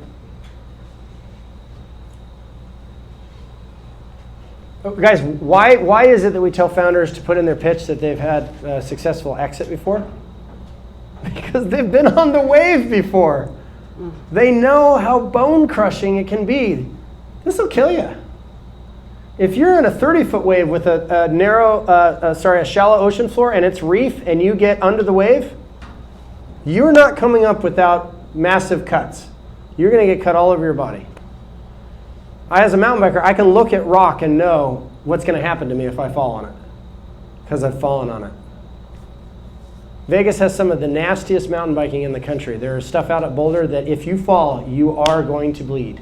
Guys, why is it that we tell founders to put in their pitch that they've had a successful exit before? Because they've been on the wave before. They know how bone crushing it can be. This will kill you. If you're in a 30-foot wave with a shallow ocean floor and it's reef and you get under the wave, you're not coming up without massive cuts. You're going to get cut all over your body. As a mountain biker, I can look at rock and know what's going to happen to me if I fall on it, because I've fallen on it. Vegas has some of the nastiest mountain biking in the country. There's stuff out at Boulder that if you fall, you are going to bleed.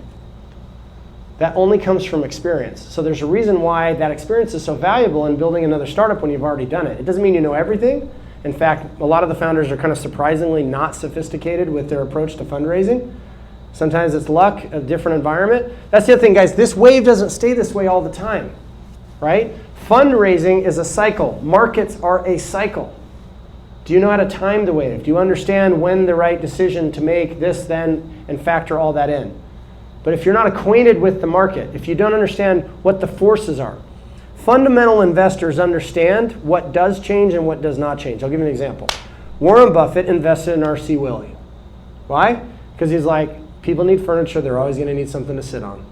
That only comes from experience. So there's a reason why that experience is so valuable in building another startup when you've already done it. It doesn't mean you know everything. In fact, a lot of the founders are kind of surprisingly not sophisticated with their approach to fundraising. Sometimes it's luck, a different environment. That's the other thing, guys. This wave doesn't stay this way all the time, right? Fundraising is a cycle. Markets are a cycle. Do you know how to time the wave? Do you understand when the right decision to make this, then, and factor all that in? But if you're not acquainted with the market, if you don't understand what the forces are, fundamental investors understand what does change and what does not change. I'll give you an example. Warren Buffett invested in R.C. Willey. Why? Because he's like, people need furniture, they're always going to need something to sit on.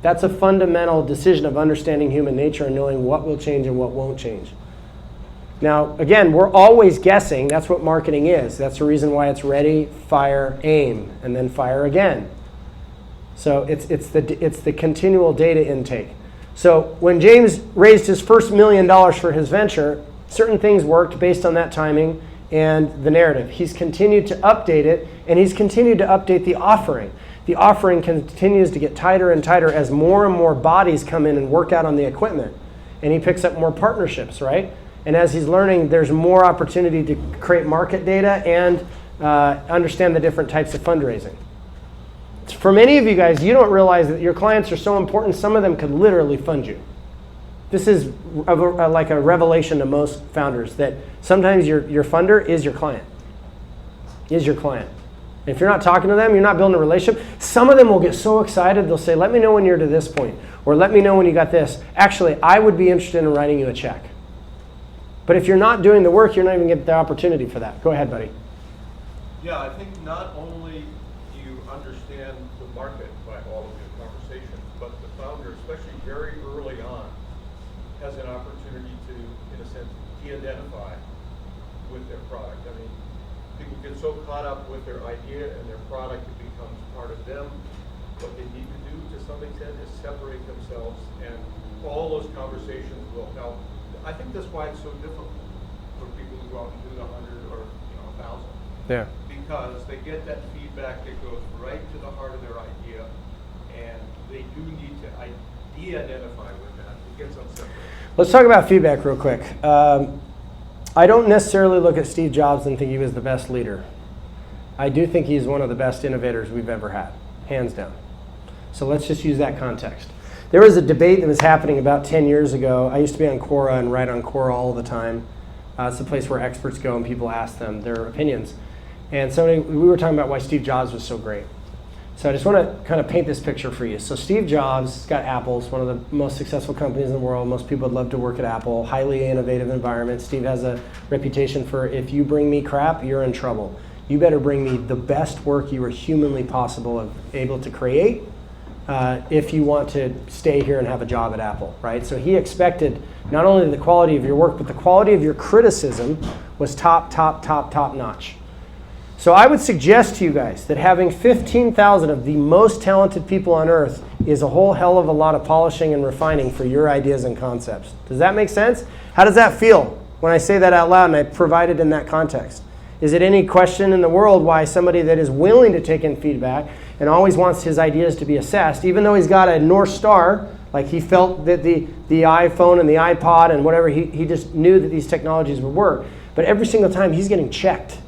That's a fundamental decision of understanding human nature and knowing what will change and what won't change. Now, again, we're always guessing. That's what marketing is. That's the reason why it's ready, fire, aim, and then fire again. So it's the continual data intake. So when James raised his first $1 million for his venture, certain things worked based on that timing and the narrative. He's continued to update it, and he's continued to update the offering. The offering continues to get tighter and tighter as more and more bodies come in and work out on the equipment. And he picks up more partnerships, right? And as he's learning, there's more opportunity to create market data and understand the different types of fundraising. For many of you guys, you don't realize that your clients are so important, some of them could literally fund you. This is like a revelation to most founders, that sometimes your funder is your client. Is your client. If you're not talking to them, you're not building a relationship. Some of them will get so excited, they'll say, let me know when you're to this point, or let me know when you got this. Actually, I would be interested in writing you a check. But if you're not doing the work, you're not even getting the opportunity for that. Go ahead, buddy. Yeah, I think not only do you understand the market by all of your conversations, but the founder, especially very early on, has an opportunity to, in a sense, de-identify with their product. I mean, people get so caught up with their idea and their product, it becomes part of them. What they need to do, to some extent, is separate themselves, and all those conversations will help. I think that's why it's so difficult for people to go out and do the 100 or 1,000. Yeah. Because they get that feedback that goes right to the heart of their idea, and they do need to de-identify with that. It gets them separated. Let's talk about feedback real quick. I don't necessarily look at Steve Jobs and think he was the best leader. I do think he's one of the best innovators we've ever had, hands down. So let's just use that context. There was a debate that was happening about 10 years ago. I used to be on Quora and write on Quora all the time. It's a place where experts go and people ask them their opinions. And so we were talking about why Steve Jobs was so great. So I just want to kind of paint this picture for you. So Steve Jobs has got Apple. It's one of the most successful companies in the world. Most people would love to work at Apple. Highly innovative environment. Steve has a reputation for, if you bring me crap, you're in trouble. You better bring me the best work you are humanly able to create if you want to stay here and have a job at Apple, right? So he expected not only the quality of your work, but the quality of your criticism was top notch. So I would suggest to you guys that having 15,000 of the most talented people on earth is a whole hell of a lot of polishing and refining for your ideas and concepts. Does that make sense? How does that feel when I say that out loud and I provide it in that context? Is it any question in the world why somebody that is willing to take in feedback and always wants his ideas to be assessed, even though he's got a North Star, like he felt that the iPhone and the iPod and whatever, he just knew that these technologies would work. But every single time he's getting checked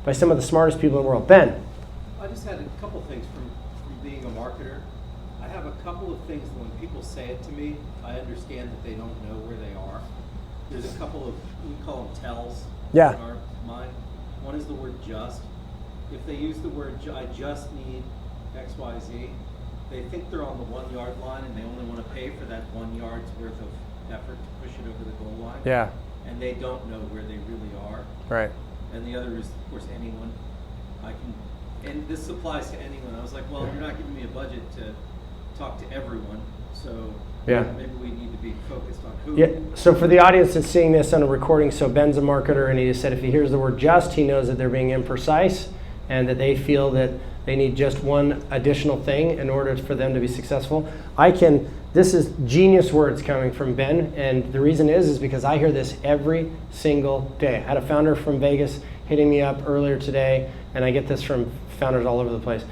by some of the smartest people in the world. Ben? I just had a couple things from being a marketer. I have a couple of things that when people say it to me, I understand that they don't know where they are. There's a couple of, we call them tells in our mind. One is the word just. If they use the word, I just need X, Y, Z, they think they're on the 1 yard line and they only want to pay for that 1 yard's worth of effort to push it over the goal line. Yeah. And they don't know where they really are. Right. And the other is, of course, anyone. And this applies to anyone. I was like, well, you're not giving me a budget to talk to everyone, so maybe we need to be focused on who. Yeah. So for the audience that's seeing this on a recording, so Ben's a marketer, and he just said if he hears the word just, he knows that they're being imprecise and that they feel that they need just one additional thing in order for them to be successful. This is genius words coming from Ben, and the reason is because I hear this every single day. I had a founder from Vegas hitting me up earlier today, and I get this from founders all over the place.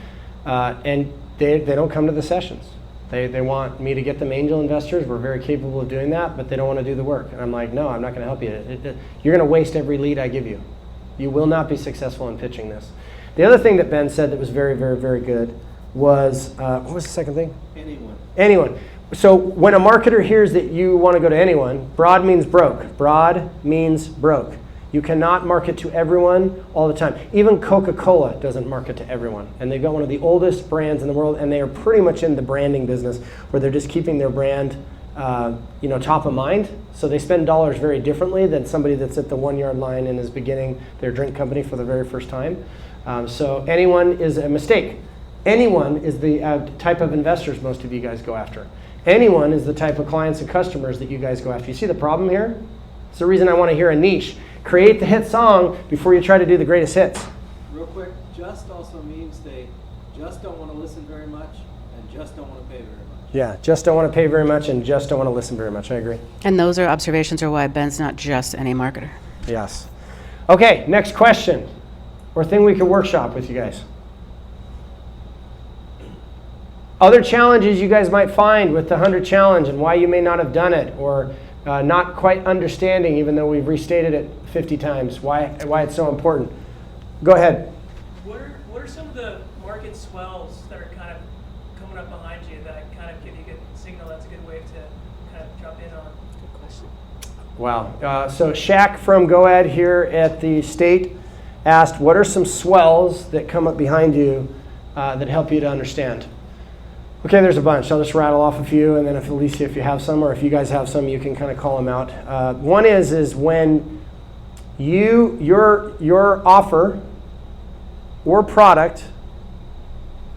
And they don't come to the sessions. They want me to get them angel investors. We're very capable of doing that, but they don't want to do the work. And I'm like, no, I'm not going to help you. You're going to waste every lead I give you. You will not be successful in pitching this. The other thing that Ben said that was very, very, very good was, what was the second thing? Anyone. So when a marketer hears that you want to go to anyone, broad means broke. Broad means broke. You cannot market to everyone all the time. Even Coca-Cola doesn't market to everyone. And they've got one of the oldest brands in the world, and they are pretty much in the branding business where they're just keeping their brand top of mind. So they spend dollars very differently than somebody that's at the 1 yard line and is beginning their drink company for the very first time. So anyone is a mistake. Anyone is the type of investors most of you guys go after. Anyone is the type of clients and customers that you guys go after. You see the problem here? It's the reason I want to hear a niche. Create the hit song before you try to do the greatest hits. Real quick, just also means they just don't want to listen very much and just don't want to pay very much. Yeah, just don't want to pay very much and just don't want to listen very much. I agree. And those are observations are why Ben's not just any marketer. Yes. Okay, next question or thing we could workshop with you guys. Other challenges you guys might find with the 100 challenge and why you may not have done it, or not quite understanding, even though we've restated it 50 times, why it's so important. Go ahead. What are some of the market swells that are kind of coming up behind you that kind of give you a good signal that's a good wave to kind of jump in on? Good question. Wow. So Shaq from GoEd here at the state asked, what are some swells that come up behind you that help you to understand? Okay, there's a bunch. I'll just rattle off a few, and then if Alicia, if you have some, or if you guys have some, you can kind of call them out. One is when your offer or product,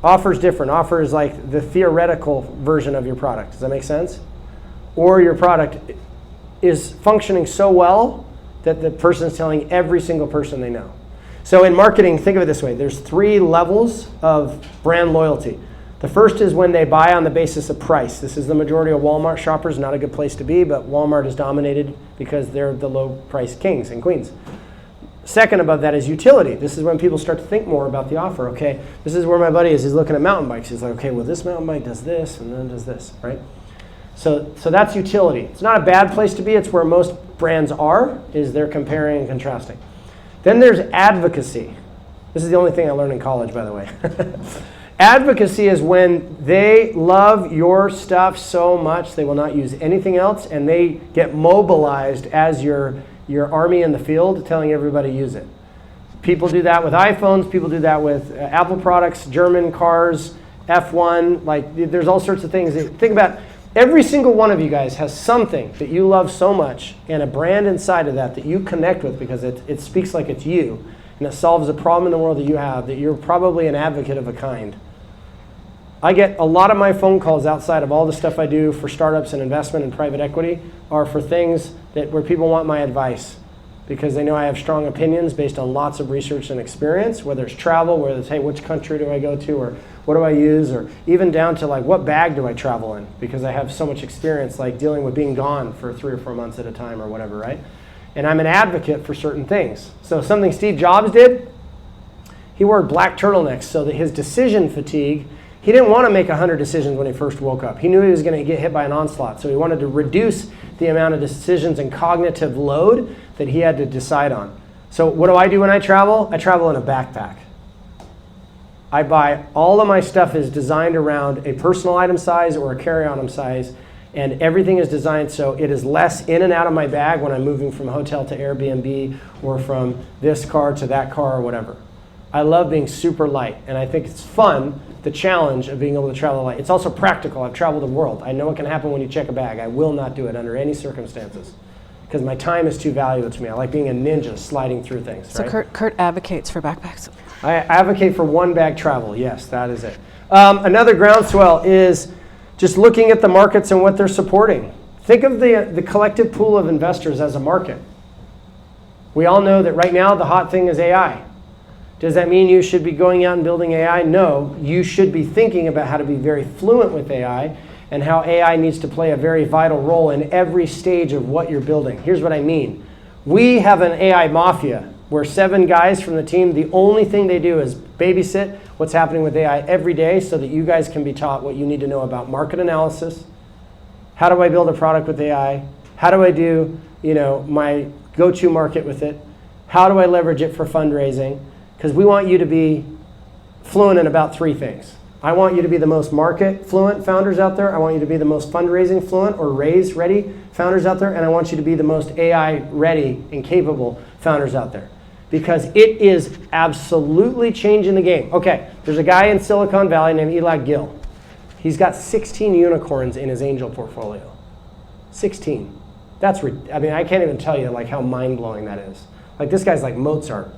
offer is different. Offer is like the theoretical version of your product. Does that make sense? Or your product is functioning so well that the person is telling every single person they know. So in marketing, think of it this way. There's 3 levels of brand loyalty. The first is when they buy on the basis of price. This is the majority of Walmart shoppers. Not a good place to be, but Walmart is dominated because they're the low price kings and queens. Second above that is utility. This is when people start to think more about the offer. Okay, this is where my buddy is. He's looking at mountain bikes. He's like, okay, well, this mountain bike does this and then does this, right? So that's utility. It's not a bad place to be. It's where most brands are, is they're comparing and contrasting. Then there's advocacy. This is the only thing I learned in college, by the way. Advocacy is when they love your stuff so much they will not use anything else, and they get mobilized as your army in the field, telling everybody to use it. People do that with iPhones. People do that with Apple products, German cars, F1. Like, there's all sorts of things. Think about every single one of you guys has something that you love so much and a brand inside of that you connect with because it speaks like it's you, and it solves a problem in the world that you have, that you're probably an advocate of a kind. I get a lot of my phone calls outside of all the stuff I do for startups and investment and private equity are for things where people want my advice because they know I have strong opinions based on lots of research and experience, whether it's travel, whether it's, hey, which country do I go to, or what do I use, or even down to like, what bag do I travel in? Because I have so much experience like dealing with being gone for 3 or 4 months at a time or whatever, right? And I'm an advocate for certain things. So something Steve Jobs did, he wore black turtlenecks so that his decision fatigue, he didn't want to make 100 decisions when he first woke up. He knew he was going to get hit by an onslaught. So he wanted to reduce the amount of decisions and cognitive load that he had to decide on. So what do I do when I travel? I travel in a backpack. I buy, all of my stuff is designed around a personal item size or a carry-on item size, and everything is designed so it is less in and out of my bag when I'm moving from hotel to Airbnb or from this car to that car or whatever. I love being super light, and I think it's fun, the challenge of being able to travel light. It's also practical. I've traveled the world. I know what can happen when you check a bag. I will not do it under any circumstances because my time is too valuable to me. I like being a ninja sliding through things. So right? Kurt advocates for backpacks. I advocate for one bag travel. Yes, that is it. Another groundswell is just looking at the markets and what they're supporting. Think of the collective pool of investors as a market. We all know that right now the hot thing is AI. Does that mean you should be going out and building AI? No, you should be thinking about how to be very fluent with AI and how AI needs to play a very vital role in every stage of what you're building. Here's what I mean. We have an AI mafia where 7 guys from the team, the only thing they do is babysit what's happening with AI every day so that you guys can be taught what you need to know about market analysis. How do I build a product with AI? How do I do, my go-to market with it? How do I leverage it for fundraising? Because we want you to be fluent in about 3 things. I want you to be the most market fluent founders out there. I want you to be the most fundraising fluent or raise ready founders out there. And I want you to be the most AI ready and capable founders out there. Because it is absolutely changing the game. Okay, there's a guy in Silicon Valley named Eli Gill. He's got 16 unicorns in his angel portfolio. 16. I can't even tell you like how mind-blowing that is. Like this guy's like Mozart.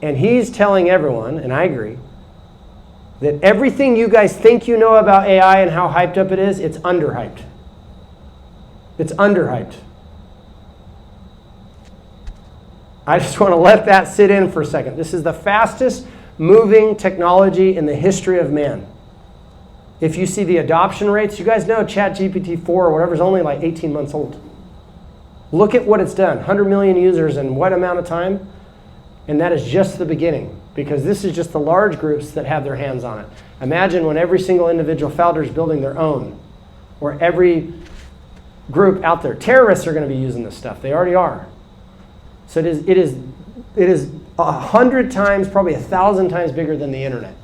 And he's telling everyone, and I agree, that everything you guys think you know about AI and how hyped up it is, it's underhyped. It's underhyped. I just want to let that sit in for a second. This is the fastest moving technology in the history of man. If you see the adoption rates, you guys know ChatGPT 4 or whatever is only like 18 months old. Look at what it's done. 100 million users in what amount of time? And that is just the beginning, because this is just the large groups that have their hands on it. Imagine when every single individual founder is building their own, or every group out there. Terrorists are going to be using this stuff. They already are. So it is 100 times, probably 1,000 times bigger than the internet.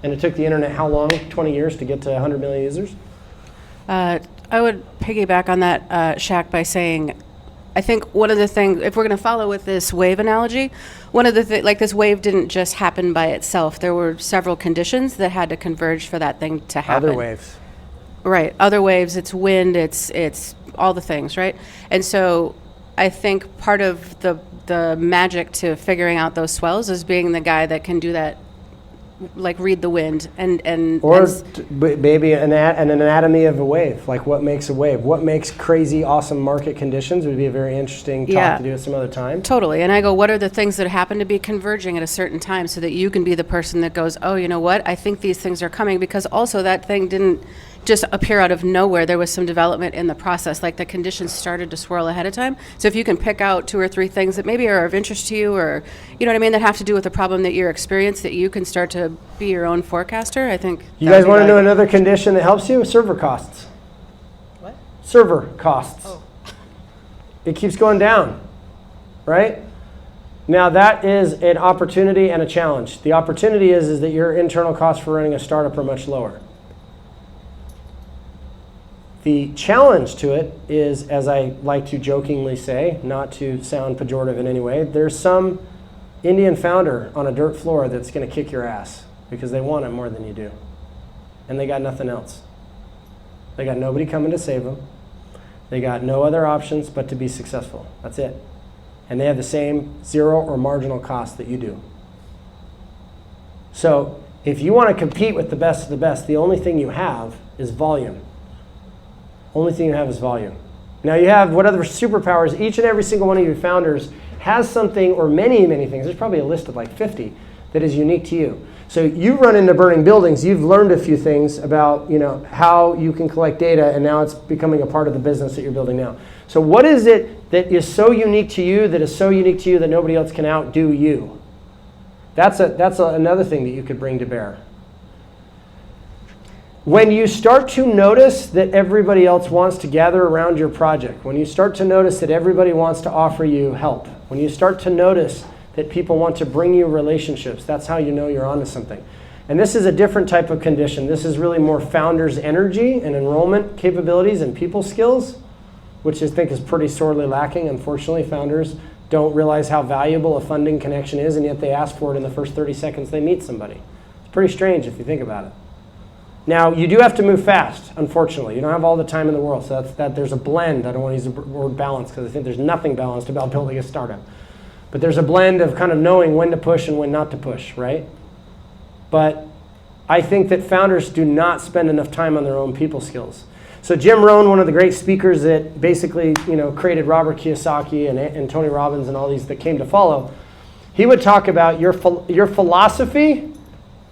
And it took the internet how long? 20 years to get to 100 million users? I would piggyback on that, Shaq, by saying, I think one of the things, if we're going to follow with this wave analogy, one of the like this wave didn't just happen by itself. There were several conditions that had to converge for that thing to happen. Other waves. Right. Other waves, it's wind, it's all the things, right? And so I think part of the magic to figuring out those swells is being the guy that can do that, like read the wind or maybe an anatomy of a wave, like what makes a wave, what makes crazy awesome market conditions would be a very interesting talk to do at some other time. Totally. And I go, what are the things that happen to be converging at a certain time so that you can be the person that goes, oh, you know what, I think these things are coming, because also that thing didn't just appear out of nowhere. There was some development in the process, like the conditions started to swirl ahead of time. So if you can pick out 2 or 3 things that maybe are of interest to you, or you know what I mean, that have to do with the problem that you're experiencing, that you can start to be your own forecaster, I think. You guys want to know another condition that helps you? Server costs. What? Server costs. Oh. It keeps going down, right? Now that is an opportunity and a challenge. The opportunity is that your internal costs for running a startup are much lower. The challenge to it is, as I like to jokingly say, not to sound pejorative in any way, there's some Indian founder on a dirt floor that's going to kick your ass because they want it more than you do. And they got nothing else. They got nobody coming to save them. They got no other options but to be successful. That's it. And they have the same zero or marginal cost that you do. So if you want to compete with the best of the best, the only thing you have is volume. Only thing you have is volume. Now you have what other superpowers, each and every single one of your founders has something, or many, many things. There's probably a list of like 50 that is unique to you. So you run into burning buildings, you've learned a few things about how you can collect data, and now it's becoming a part of the business that you're building now. So what is it that is so unique to you, that nobody else can outdo you? That's another thing that you could bring to bear. When you start to notice that everybody else wants to gather around your project, when you start to notice that everybody wants to offer you help, when you start to notice that people want to bring you relationships, that's how you know you're onto something. And this is a different type of condition. This is really more founders' energy and enrollment capabilities and people skills, which I think is pretty sorely lacking. Unfortunately, founders don't realize how valuable a funding connection is, and yet they ask for it in the first 30 seconds they meet somebody. It's pretty strange if you think about it. Now, you do have to move fast, unfortunately. You don't have all the time in the world, so there's a blend. I don't want to use the word balance because I think there's nothing balanced about building a startup. But there's a blend of kind of knowing when to push and when not to push, right? But I think that founders do not spend enough time on their own people skills. So Jim Rohn, one of the great speakers that basically created Robert Kiyosaki and Tony Robbins and all these that came to follow, he would talk about your philosophy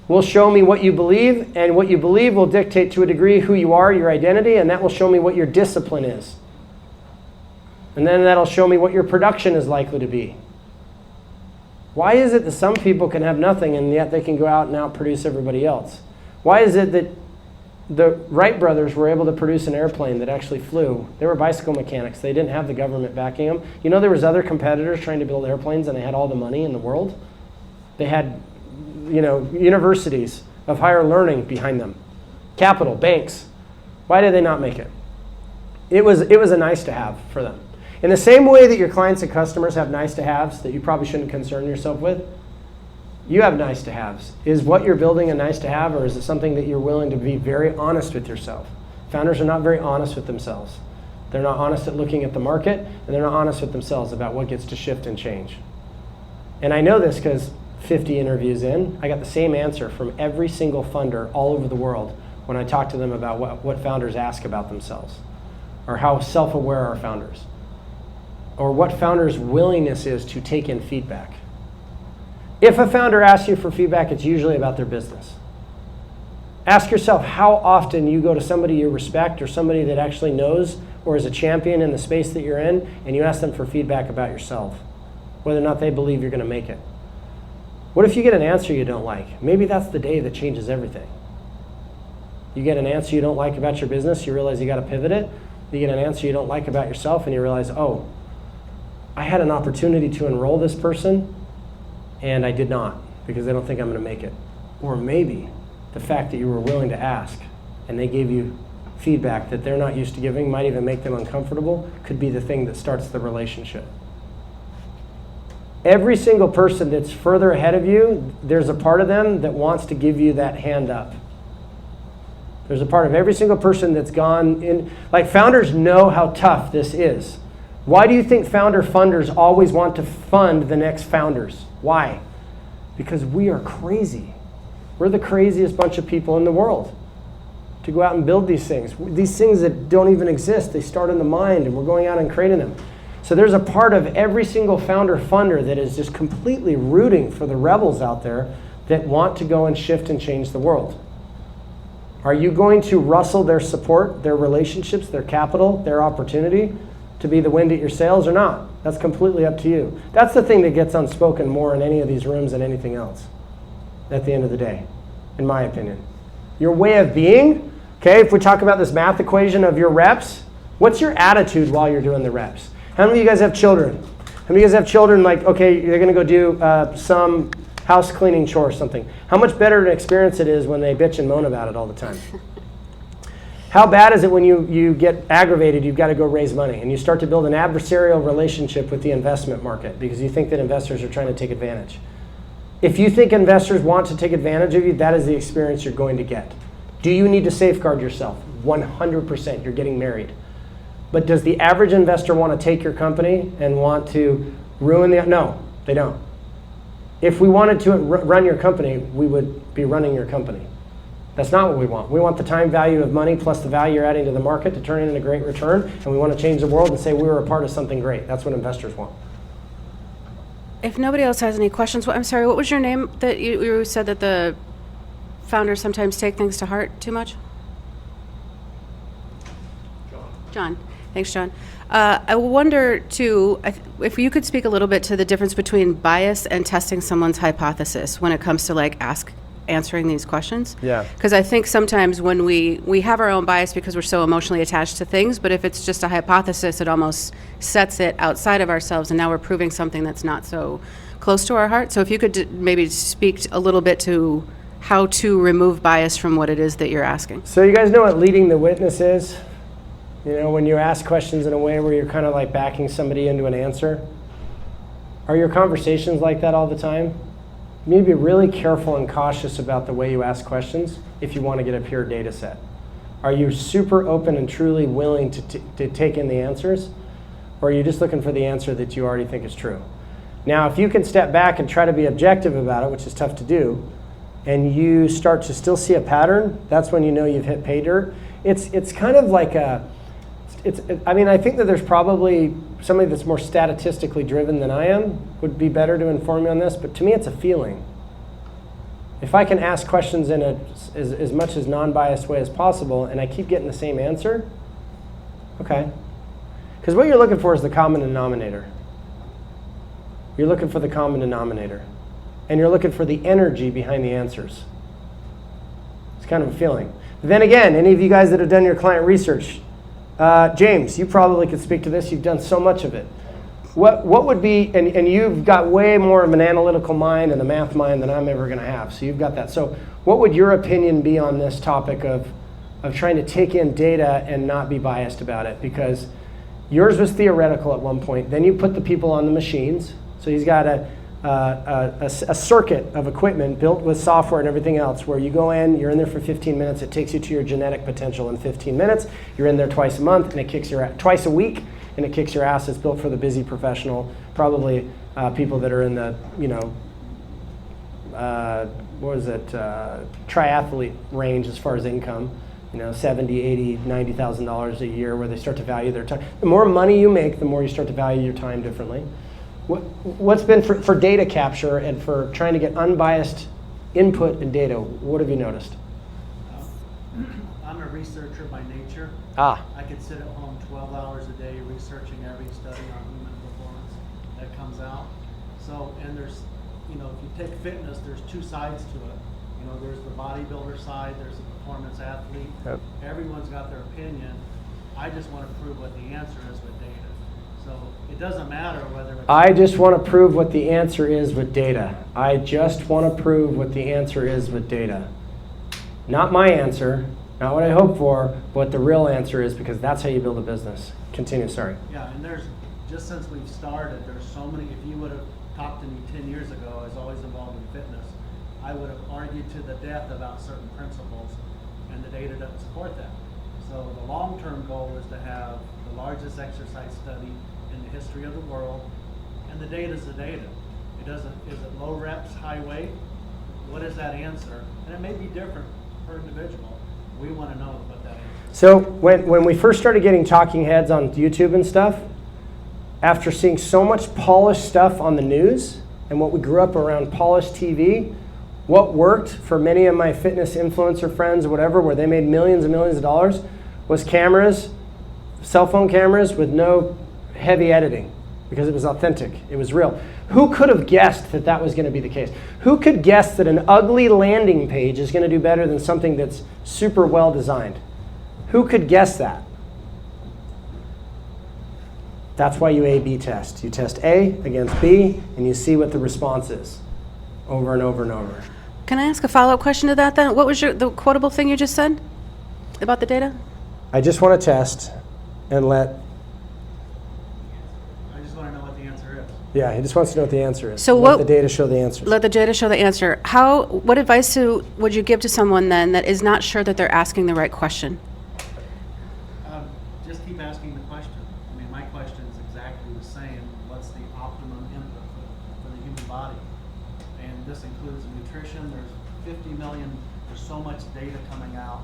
will show me what you believe, and what you believe will dictate to a degree who you are, your identity, and that will show me what your discipline is. And then that'll show me what your production is likely to be. Why is it that some people can have nothing and yet they can go out and outproduce everybody else? Why is it that the Wright brothers were able to produce an airplane that actually flew? They were bicycle mechanics. They didn't have the government backing them. There was other competitors trying to build airplanes and they had all the money in the world. They had universities of higher learning behind them, capital, banks. Why did they not make it? It was a nice to have for them. In the same way that your clients and customers have nice to haves that you probably shouldn't concern yourself with, you have nice to haves. Is what you're building a nice to have, or is it something that you're willing to be very honest with yourself? Founders are not very honest with themselves. They're not honest at looking at the market, and they're not honest with themselves about what gets to shift and change. And I know this because 50 interviews in, I got the same answer from every single funder all over the world when I talk to them about what founders ask about themselves, or how self-aware are founders, or what founders' willingness is to take in feedback. If a founder asks you for feedback, it's usually about their business. Ask yourself how often you go to somebody you respect or somebody that actually knows or is a champion in the space that you're in, and you ask them for feedback about yourself, whether or not they believe you're going to make it. What if you get an answer you don't like? Maybe that's the day that changes everything. You get an answer you don't like about your business, you realize you got to pivot it. You get an answer you don't like about yourself, and you realize, oh, I had an opportunity to enroll this person, and I did not, because they don't think I'm going to make it. Or maybe the fact that you were willing to ask, and they gave you feedback that they're not used to giving, might even make them uncomfortable, could be the thing that starts the relationship. Every single person that's further ahead of you, there's a part of them that wants to give you that hand up. There's a part of every single person that's gone in. Like, founders know how tough this is. Why do you think founder funders always want to fund the next founders? Why? Because we are crazy. We're the craziest bunch of people in the world to go out and build these things. These things that don't even exist, they start in the mind, and we're going out and creating them. So there's a part of every single founder funder that is just completely rooting for the rebels out there that want to go and shift and change the world. Are you going to rustle their support, their relationships, their capital, their opportunity to be the wind at your sails or not? That's completely up to you. That's the thing that gets unspoken more in any of these rooms than anything else at the end of the day, in my opinion. Your way of being, okay, if we talk about this math equation of your reps, what's your attitude while you're doing the reps? How many of you guys have children? How many of you guys have children like, okay, they're going to go do some house cleaning chore or something? How much better an experience it is when they bitch and moan about it all the time? How bad is it when you get aggravated, you've got to go raise money, and you start to build an adversarial relationship with the investment market because you think that investors are trying to take advantage? If you think investors want to take advantage of you, that is the experience you're going to get. Do you need to safeguard yourself? 100%. You're getting married. But does the average investor want to take your company and want to ruin the... No, they don't. If we wanted to run your company, we would be running your company. That's not what we want. We want the time value of money plus the value you're adding to the market to turn it into a great return, and we want to change the world and say we were a part of something great. That's what investors want. If nobody else has any questions, I'm sorry, what was your name that you said that the founders sometimes take things to heart too much? John. Thanks, John. I wonder, too, if you could speak a little bit to the difference between bias and testing someone's hypothesis when it comes to answering these questions. Yeah. Because I think sometimes when we have our own bias because we're so emotionally attached to things, but if it's just a hypothesis, it almost sets it outside of ourselves, and now we're proving something that's not so close to our heart. So if you could maybe speak a little bit to how to remove bias from what it is that you're asking. So you guys know what leading the witness is? You know, when you ask questions in a way where you're kind of like backing somebody into an answer? Are your conversations like that all the time? You need to be really careful and cautious about the way you ask questions if you want to get a pure data set. Are you super open and truly willing to take in the answers? Or are you just looking for the answer that you already think is true? Now, if you can step back and try to be objective about it, which is tough to do, and you start to still see a pattern, that's when you know you've hit pay dirt. It's kind of like I think that there's probably somebody that's more statistically driven than I am would be better to inform me on this, but to me it's a feeling. If I can ask questions in as much as non-biased way as possible and I keep getting the same answer, okay. Because what you're looking for is the common denominator. You're looking for the common denominator. And you're looking for the energy behind the answers. It's kind of a feeling. But then again, any of you guys that have done your client research, James, you probably could speak to this. You've done so much of it. What would be, and you've got way more of an analytical mind and a math mind than I'm ever going to have. So you've got that. So what would your opinion be on this topic of trying to take in data and not be biased about it? Because yours was theoretical at one point. Then you put the people on the machines. So he's got a circuit of equipment built with software and everything else where you go in, you're in there for 15 minutes, it takes you to your genetic potential in 15 minutes, you're in there twice a month, and it kicks your twice a week, and it kicks your ass. It's built for the busy professional, probably people that are in the, triathlete range as far as income, $70,000, $80,000, $90,000 a year, where they start to value their time. The more money you make, the more you start to value your time differently. What's been for data capture and for trying to get unbiased input and data, what have you noticed? I'm a researcher by nature. I could sit at home 12 hours a day researching every study on human performance that comes out. So, and there's, if you take fitness, there's two sides to it. There's the bodybuilder side, there's the performance athlete. Yep. Everyone's got their opinion. I just want to prove what the answer is with data. So it doesn't matter whether it's... I just want to prove what the answer is with data. I just want to prove what the answer is with data. Not my answer, not what I hope for, but what the real answer is, because that's how you build a business. Continue, sorry. Yeah, and there's, just since we've started, there's so many, if you would have talked to me 10 years ago, I was always involved in fitness, I would have argued to the death about certain principles, and the data doesn't support that. So the long-term goal is to have the largest exercise study in the history of the world, and the data is the data. It doesn't, is it low reps, high weight? What is that answer? And it may be different per individual. We want to know what that is. So when we first started getting talking heads on YouTube and stuff, after seeing so much polished stuff on the news, and what we grew up around polished TV, what worked for many of my fitness influencer friends or whatever, where they made millions and millions of dollars, was cameras, cell phone cameras with no heavy editing, because it was authentic, it was real. Who could have guessed that that was going to be the case? Who could guess that an ugly landing page is going to do better than something that's super well designed? Who could guess that? That's why you A/B test. You test A against B, and you see what the response is over and over and over. Can I ask a follow-up question to that then? What was the quotable thing you just said about the data? I just want to test and let... I just want to know what the answer is. Yeah, he just wants to know what the answer is. So Let the data show the answers. Let the data show the answer. What advice would you give to someone then that is not sure that they're asking the right question? Just keep asking the question. I mean, my question is exactly the same. What's the optimum input for the human body? And this includes nutrition. There's 50 million, there's so much data coming out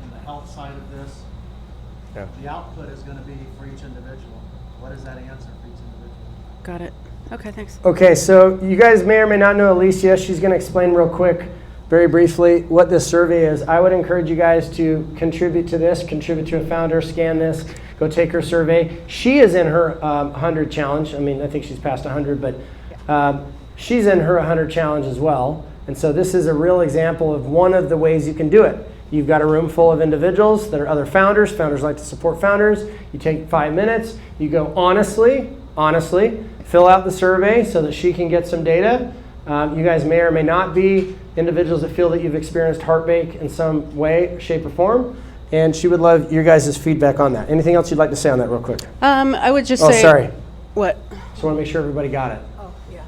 in the health side of this. Yeah. The output is going to be for each individual. What is that answer for each individual? Got it. Okay, thanks. Okay, so you guys may or may not know Alicia. She's going to explain real quick, very briefly, what this survey is. I would encourage you guys to contribute to this, contribute to a founder, scan this, go take her survey. She is in her 100 challenge. I mean, I think she's past 100, but she's in her 100 challenge as well. And so this is a real example of one of the ways you can do it. You've got a room full of individuals that are other founders. Founders like to support founders. You take 5 minutes. You go honestly, fill out the survey so that she can get some data. You guys may or may not be individuals that feel that you've experienced heartbreak in some way, shape, or form. And she would love your guys' feedback on that. Anything else you'd like to say on that real quick? I would just Oh, say... sorry. What? Just want to make sure everybody got it. Oh, yeah.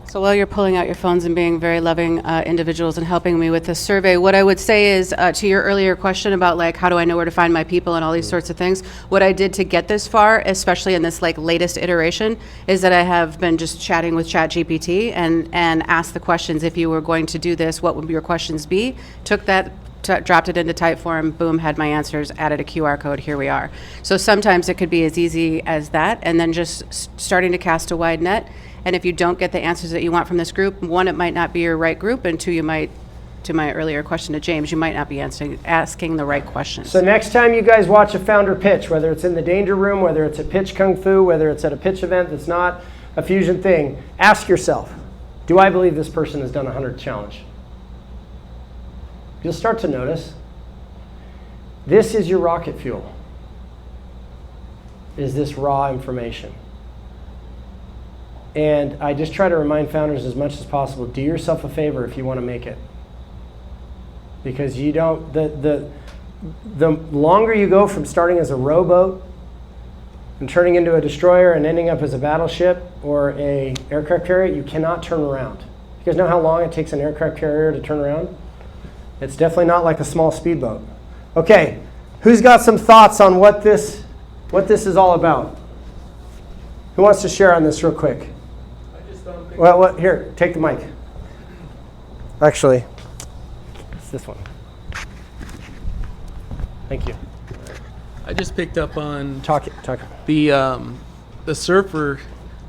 So while you're pulling out your phones and being very loving individuals and helping me with this survey, what I would say is to your earlier question about like how do I know where to find my people and all these sorts of things, what I did to get this far, especially in this like latest iteration, is that I have been just chatting with ChatGPT and asked the questions. If you were going to do this, what would your questions be? Took that, dropped it into type form, boom, had my answers, added a QR code, here we are. So sometimes it could be as easy as that, and then just starting to cast a wide net. And if you don't get the answers that you want from this group, one, it might not be your right group, and two, you might, to my earlier question to James, you might not be asking the right questions. So next time you guys watch a founder pitch, whether it's in the Danger Room, whether it's at Pitch Kung Fu, whether it's at a pitch event that's not a Fusion thing, ask yourself, do I believe this person has done a 100 challenge? You'll start to notice. This is your rocket fuel, is this raw information. And I just try to remind founders as much as possible, do yourself a favor if you want to make it. Because you don't, the longer you go from starting as a rowboat and turning into a destroyer and ending up as a battleship or a aircraft carrier, you cannot turn around. You guys know how long it takes an aircraft carrier to turn around? It's definitely not like a small speedboat. Okay, who's got some thoughts on what this is all about? Who wants to share on this real quick? Well, here, take the mic. Actually, it's this one. Thank you. I just picked up on Talk. the surfer.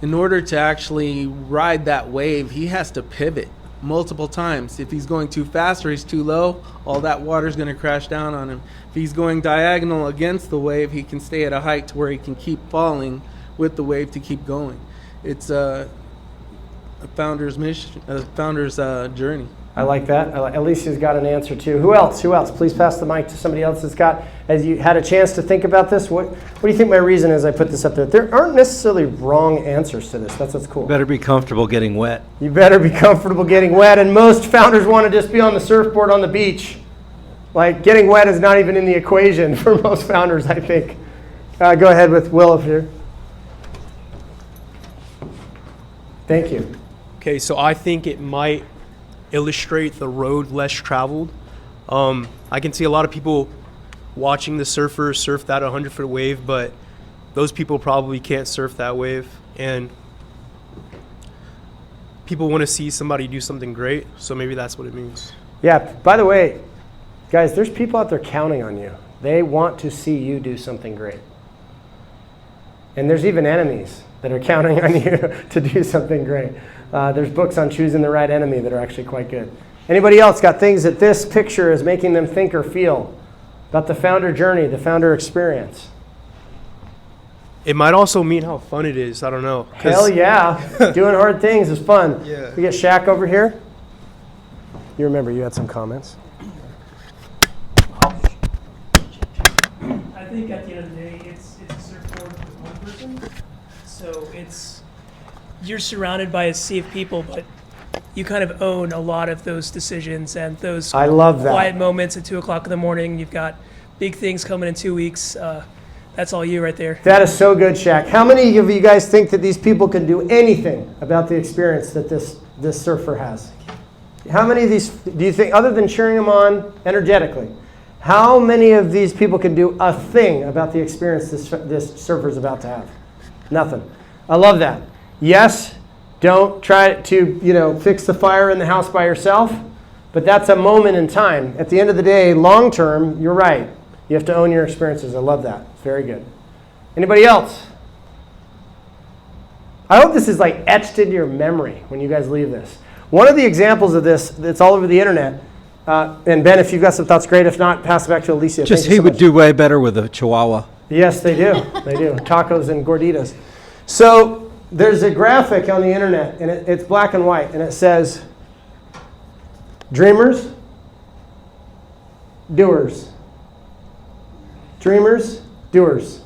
In order to actually ride that wave, he has to pivot multiple times. If he's going too fast or he's too low, all that water's going to crash down on him. If he's going diagonal against the wave, he can stay at a height to where he can keep falling with the wave to keep going. It's a founder's mission, a founder's journey. I like that. Alicia's got an answer too. Who else? Who else? Please pass the mic to somebody else that's got, as you had a chance to think about this, what do you think my reason is I put this up there? There aren't necessarily wrong answers to this. That's what's cool. Better be comfortable getting wet. You better be comfortable getting wet, and most founders want to just be on the surfboard on the beach. Like, getting wet is not even in the equation for most founders, I think. Go ahead with Will up here. Thank you. Okay, so I think it might illustrate the road less traveled. I can see a lot of people watching the surfers surf that 100-foot wave, but those people probably can't surf that wave. And people want to see somebody do something great, so maybe that's what it means. Yeah, by the way, guys, there's people out there counting on you. They want to see you do something great. And there's even enemies that are counting on you to do something great. There's books on choosing the right enemy that are actually quite good. Anybody else got things that this picture is making them think or feel about the founder journey, the founder experience? It might also mean how fun it is. I don't know. Hell yeah. Doing hard things is fun. Yeah. We get Shaq over here. You remember you had some comments. I think at the end of the day, it's a surfboard with one person. So you're surrounded by a sea of people, but you kind of own a lot of those decisions and those I love that. quiet moments at 2 o'clock in the morning. You've got big things coming in 2 weeks. That's all you right there. That is so good, Shaq. How many of you guys think that these people can do anything about the experience that this surfer has? How many of these do you think, other than cheering them on energetically, how many of these people can do a thing about the experience this surfer is about to have? Nothing. I love that. Yes, don't try to fix the fire in the house by yourself, but that's a moment in time. At the end of the day, long term, you're right. You have to own your experiences. I love that. Very good. Anybody else? I hope this is like etched into your memory when you guys leave this. One of the examples of this that's all over the internet, and Ben, if you've got some thoughts, great. If not, pass it back to Alicia. Just Thank you he so would much. do way better with a Chihuahua. Yes, they do. They do. Tacos and gorditas. So there's a graphic on the internet, and it's black and white, and it says, dreamers, doers. Dreamers, doers.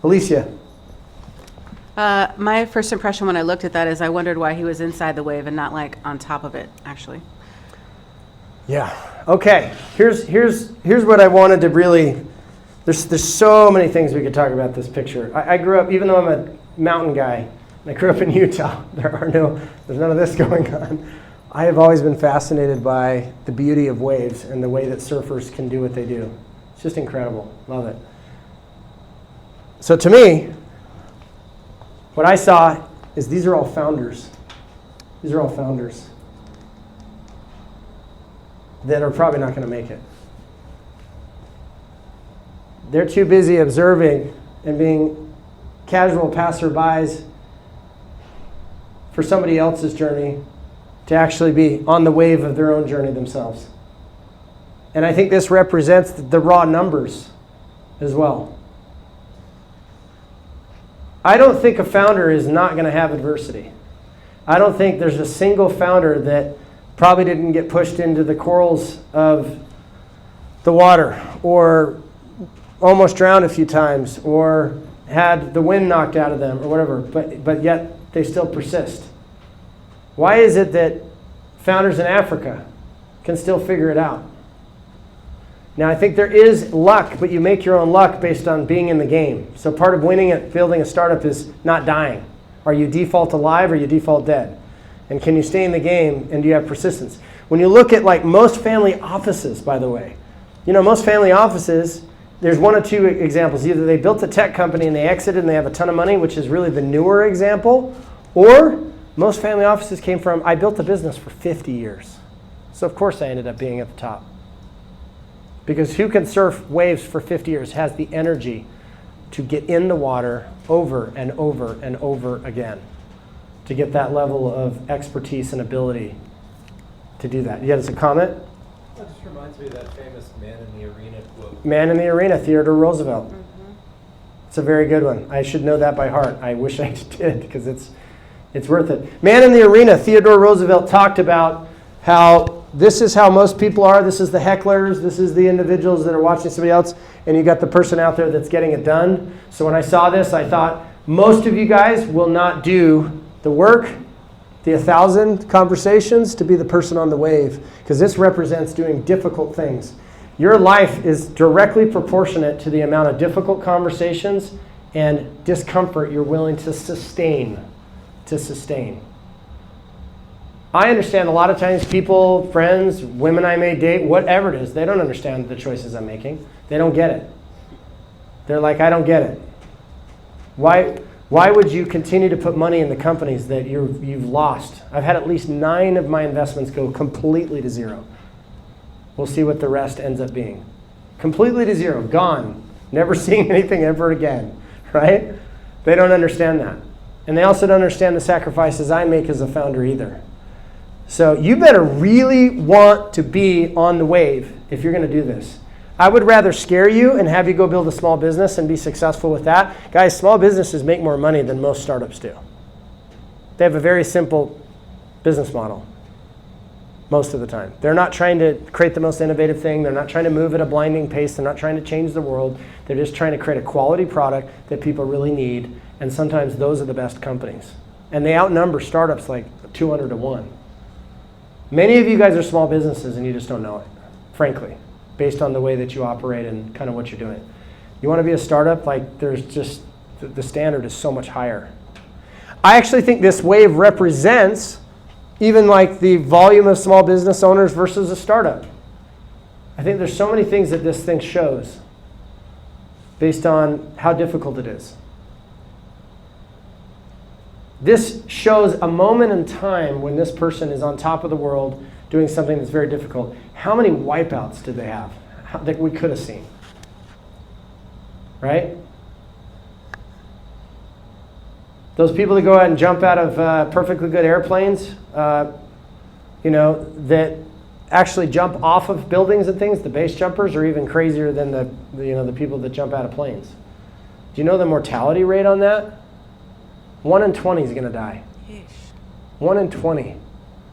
Alicia. My first impression when I looked at that is I wondered why he was inside the wave and not like on top of it, actually. Yeah. Okay. Here's what I wanted to really. There's so many things we could talk about this picture. I grew up, even though I'm a mountain guy, and I grew up in Utah. There's none of this going on. I have always been fascinated by the beauty of waves and the way that surfers can do what they do. It's just incredible. Love it. So to me, what I saw is these are all founders. These are all founders that are probably not going to make it. They're too busy observing and being casual passerbys for somebody else's journey to actually be on the wave of their own journey themselves. And I think this represents the raw numbers as well. I don't think a founder is not going to have adversity. I don't think there's a single founder that probably didn't get pushed into the corals of the water or almost drowned a few times or had the wind knocked out of them or whatever, but yet they still persist. Why is it that founders in Africa can still figure it out? Now, I think there is luck, but you make your own luck based on being in the game. So part of winning at building a startup is not dying. Are you default alive or you default dead? And can you stay in the game and do you have persistence? When you look at like most family offices, by the way, most family offices, there's one or two examples. Either they built a tech company and they exited and they have a ton of money, which is really the newer example, or most family offices came from, I built a business for 50 years. So of course I ended up being at the top. Because who can surf waves for 50 years has the energy to get in the water over and over and over again to get that level of expertise and ability to do that. You had a comment? That just reminds me of that famous man in the arena quote. Man in the Arena, Theodore Roosevelt. Mm-hmm. It's a very good one. I should know that by heart. I wish I did because it's worth it. Man in the Arena, Theodore Roosevelt talked about how this is how most people are. This is the hecklers. This is the individuals that are watching somebody else. And you got the person out there that's getting it done. So when I saw this, I thought most of you guys will not do the work, the 1,000 conversations to be the person on the wave. Because this represents doing difficult things. Your life is directly proportionate to the amount of difficult conversations and discomfort you're willing to sustain. I understand a lot of times people, friends, women I may date, whatever it is, they don't understand the choices I'm making. They don't get it. They're like, I don't get it. Why would you continue to put money in the companies that you've lost? I've had at least 9 of my investments go completely to zero. We'll see what the rest ends up being. Completely to zero, gone. Never seeing anything ever again, right? They don't understand that. And they also don't understand the sacrifices I make as a founder either. So you better really want to be on the wave if you're going to do this. I would rather scare you and have you go build a small business and be successful with that. Guys, small businesses make more money than most startups do. They have a very simple business model most of the time. They're not trying to create the most innovative thing. They're not trying to move at a blinding pace. They're not trying to change the world. They're just trying to create a quality product that people really need. And sometimes those are the best companies. And they outnumber startups like 200 to 1. Many of you guys are small businesses and you just don't know it, frankly, based on the way that you operate and kind of what you're doing. You want to be a startup? Like, there's just, the standard is so much higher. I actually think this wave represents even like the volume of small business owners versus a startup. I think there's so many things that this thing shows based on how difficult it is. This shows a moment in time when this person is on top of the world doing something that's very difficult. How many wipeouts did they have that we could have seen? Right? Those people that go out and jump out of perfectly good airplanes, that actually jump off of buildings and things, the base jumpers are even crazier than the people that jump out of planes. Do you know the mortality rate on that? 1 in 20 is going to die. 1 in 20.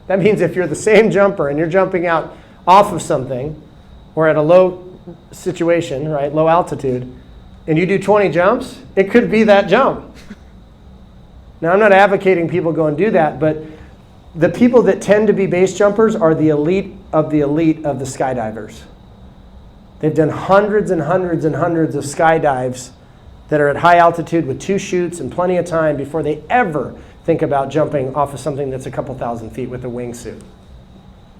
That means if you're the same jumper and you're jumping out off of something or at a low situation, right, low altitude, and you do 20 jumps, it could be that jump. Now, I'm not advocating people go and do that, but the people that tend to be base jumpers are the elite of the skydivers. They've done hundreds and hundreds and hundreds of skydives that are at high altitude with 2 chutes and plenty of time before they ever think about jumping off of something that's a couple thousand feet with a wingsuit.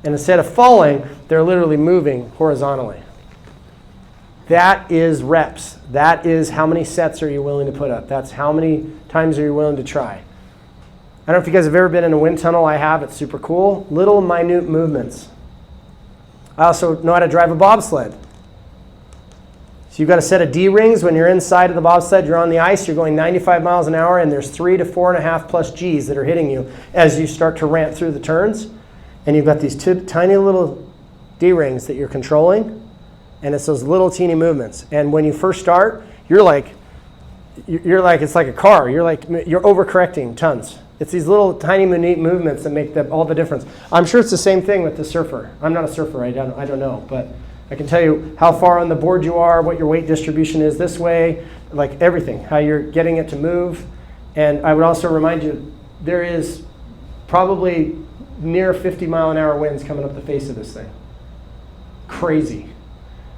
And instead of falling, they're literally moving horizontally. That is reps. That is how many sets are you willing to put up. That's how many times are you willing to try. I don't know if you guys have ever been in a wind tunnel. I have. It's super cool. Little minute movements. I also know how to drive a bobsled. So you've got a set of D-rings. When you're inside of the bobsled, you're on the ice, you're going 95 miles an hour, and there's 3 to 4.5 plus Gs that are hitting you as you start to ramp through the turns. And you've got these 2 tiny little D-rings that you're controlling, and it's those little teeny movements. And when you first start, you're like it's like a car. You're overcorrecting tons. It's these little tiny minute movements that make all the difference. I'm sure it's the same thing with the surfer. I'm not a surfer. I don't know, but I can tell you how far on the board you are, what your weight distribution is this way, like everything, how you're getting it to move. And I would also remind you, there is probably near 50-mile-an-hour winds coming up the face of this thing. Crazy.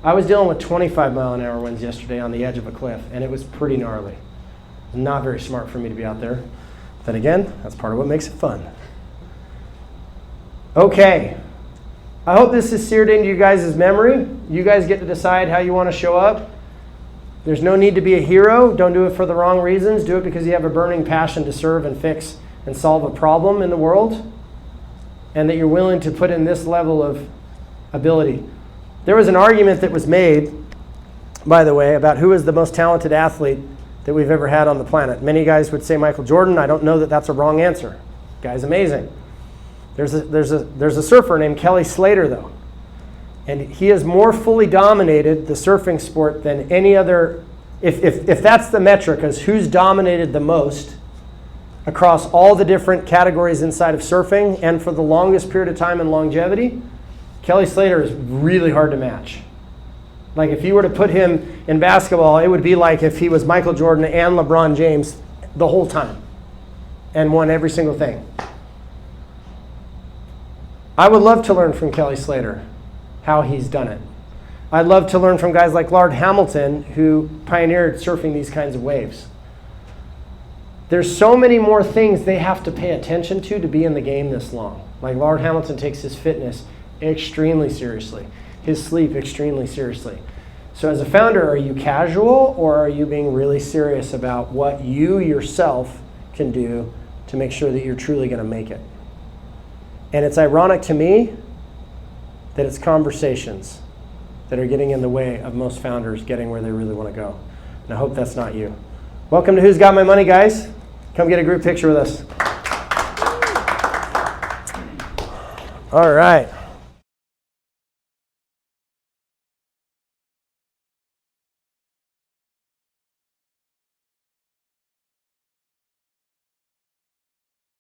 I was dealing with 25-mile-an-hour winds yesterday on the edge of a cliff, and it was pretty gnarly. Not very smart for me to be out there. Then again, that's part of what makes it fun. Okay. I hope this is seared into you guys' memory. You guys get to decide how you want to show up. There's no need to be a hero. Don't do it for the wrong reasons. Do it because you have a burning passion to serve and fix and solve a problem in the world, and that you're willing to put in this level of ability. There was an argument that was made, by the way, about who is the most talented athlete that we've ever had on the planet. Many guys would say Michael Jordan. I don't know that that's a wrong answer. Guy's amazing. There's a surfer named Kelly Slater, though. And he has more fully dominated the surfing sport than any other. If that's the metric as who's dominated the most across all the different categories inside of surfing and for the longest period of time in longevity, Kelly Slater is really hard to match. Like if you were to put him in basketball, it would be like if he was Michael Jordan and LeBron James the whole time and won every single thing. I would love to learn from Kelly Slater how he's done it. I'd love to learn from guys like Lard Hamilton who pioneered surfing these kinds of waves. There's so many more things they have to pay attention to be in the game this long. Like Lard Hamilton takes his fitness extremely seriously, his sleep extremely seriously. So as a founder, are you casual or are you being really serious about what you yourself can do to make sure that you're truly going to make it? And it's ironic to me that it's conversations that are getting in the way of most founders getting where they really want to go. And I hope that's not you. Welcome to Who's Got My Money, guys. Come get a group picture with us. All right.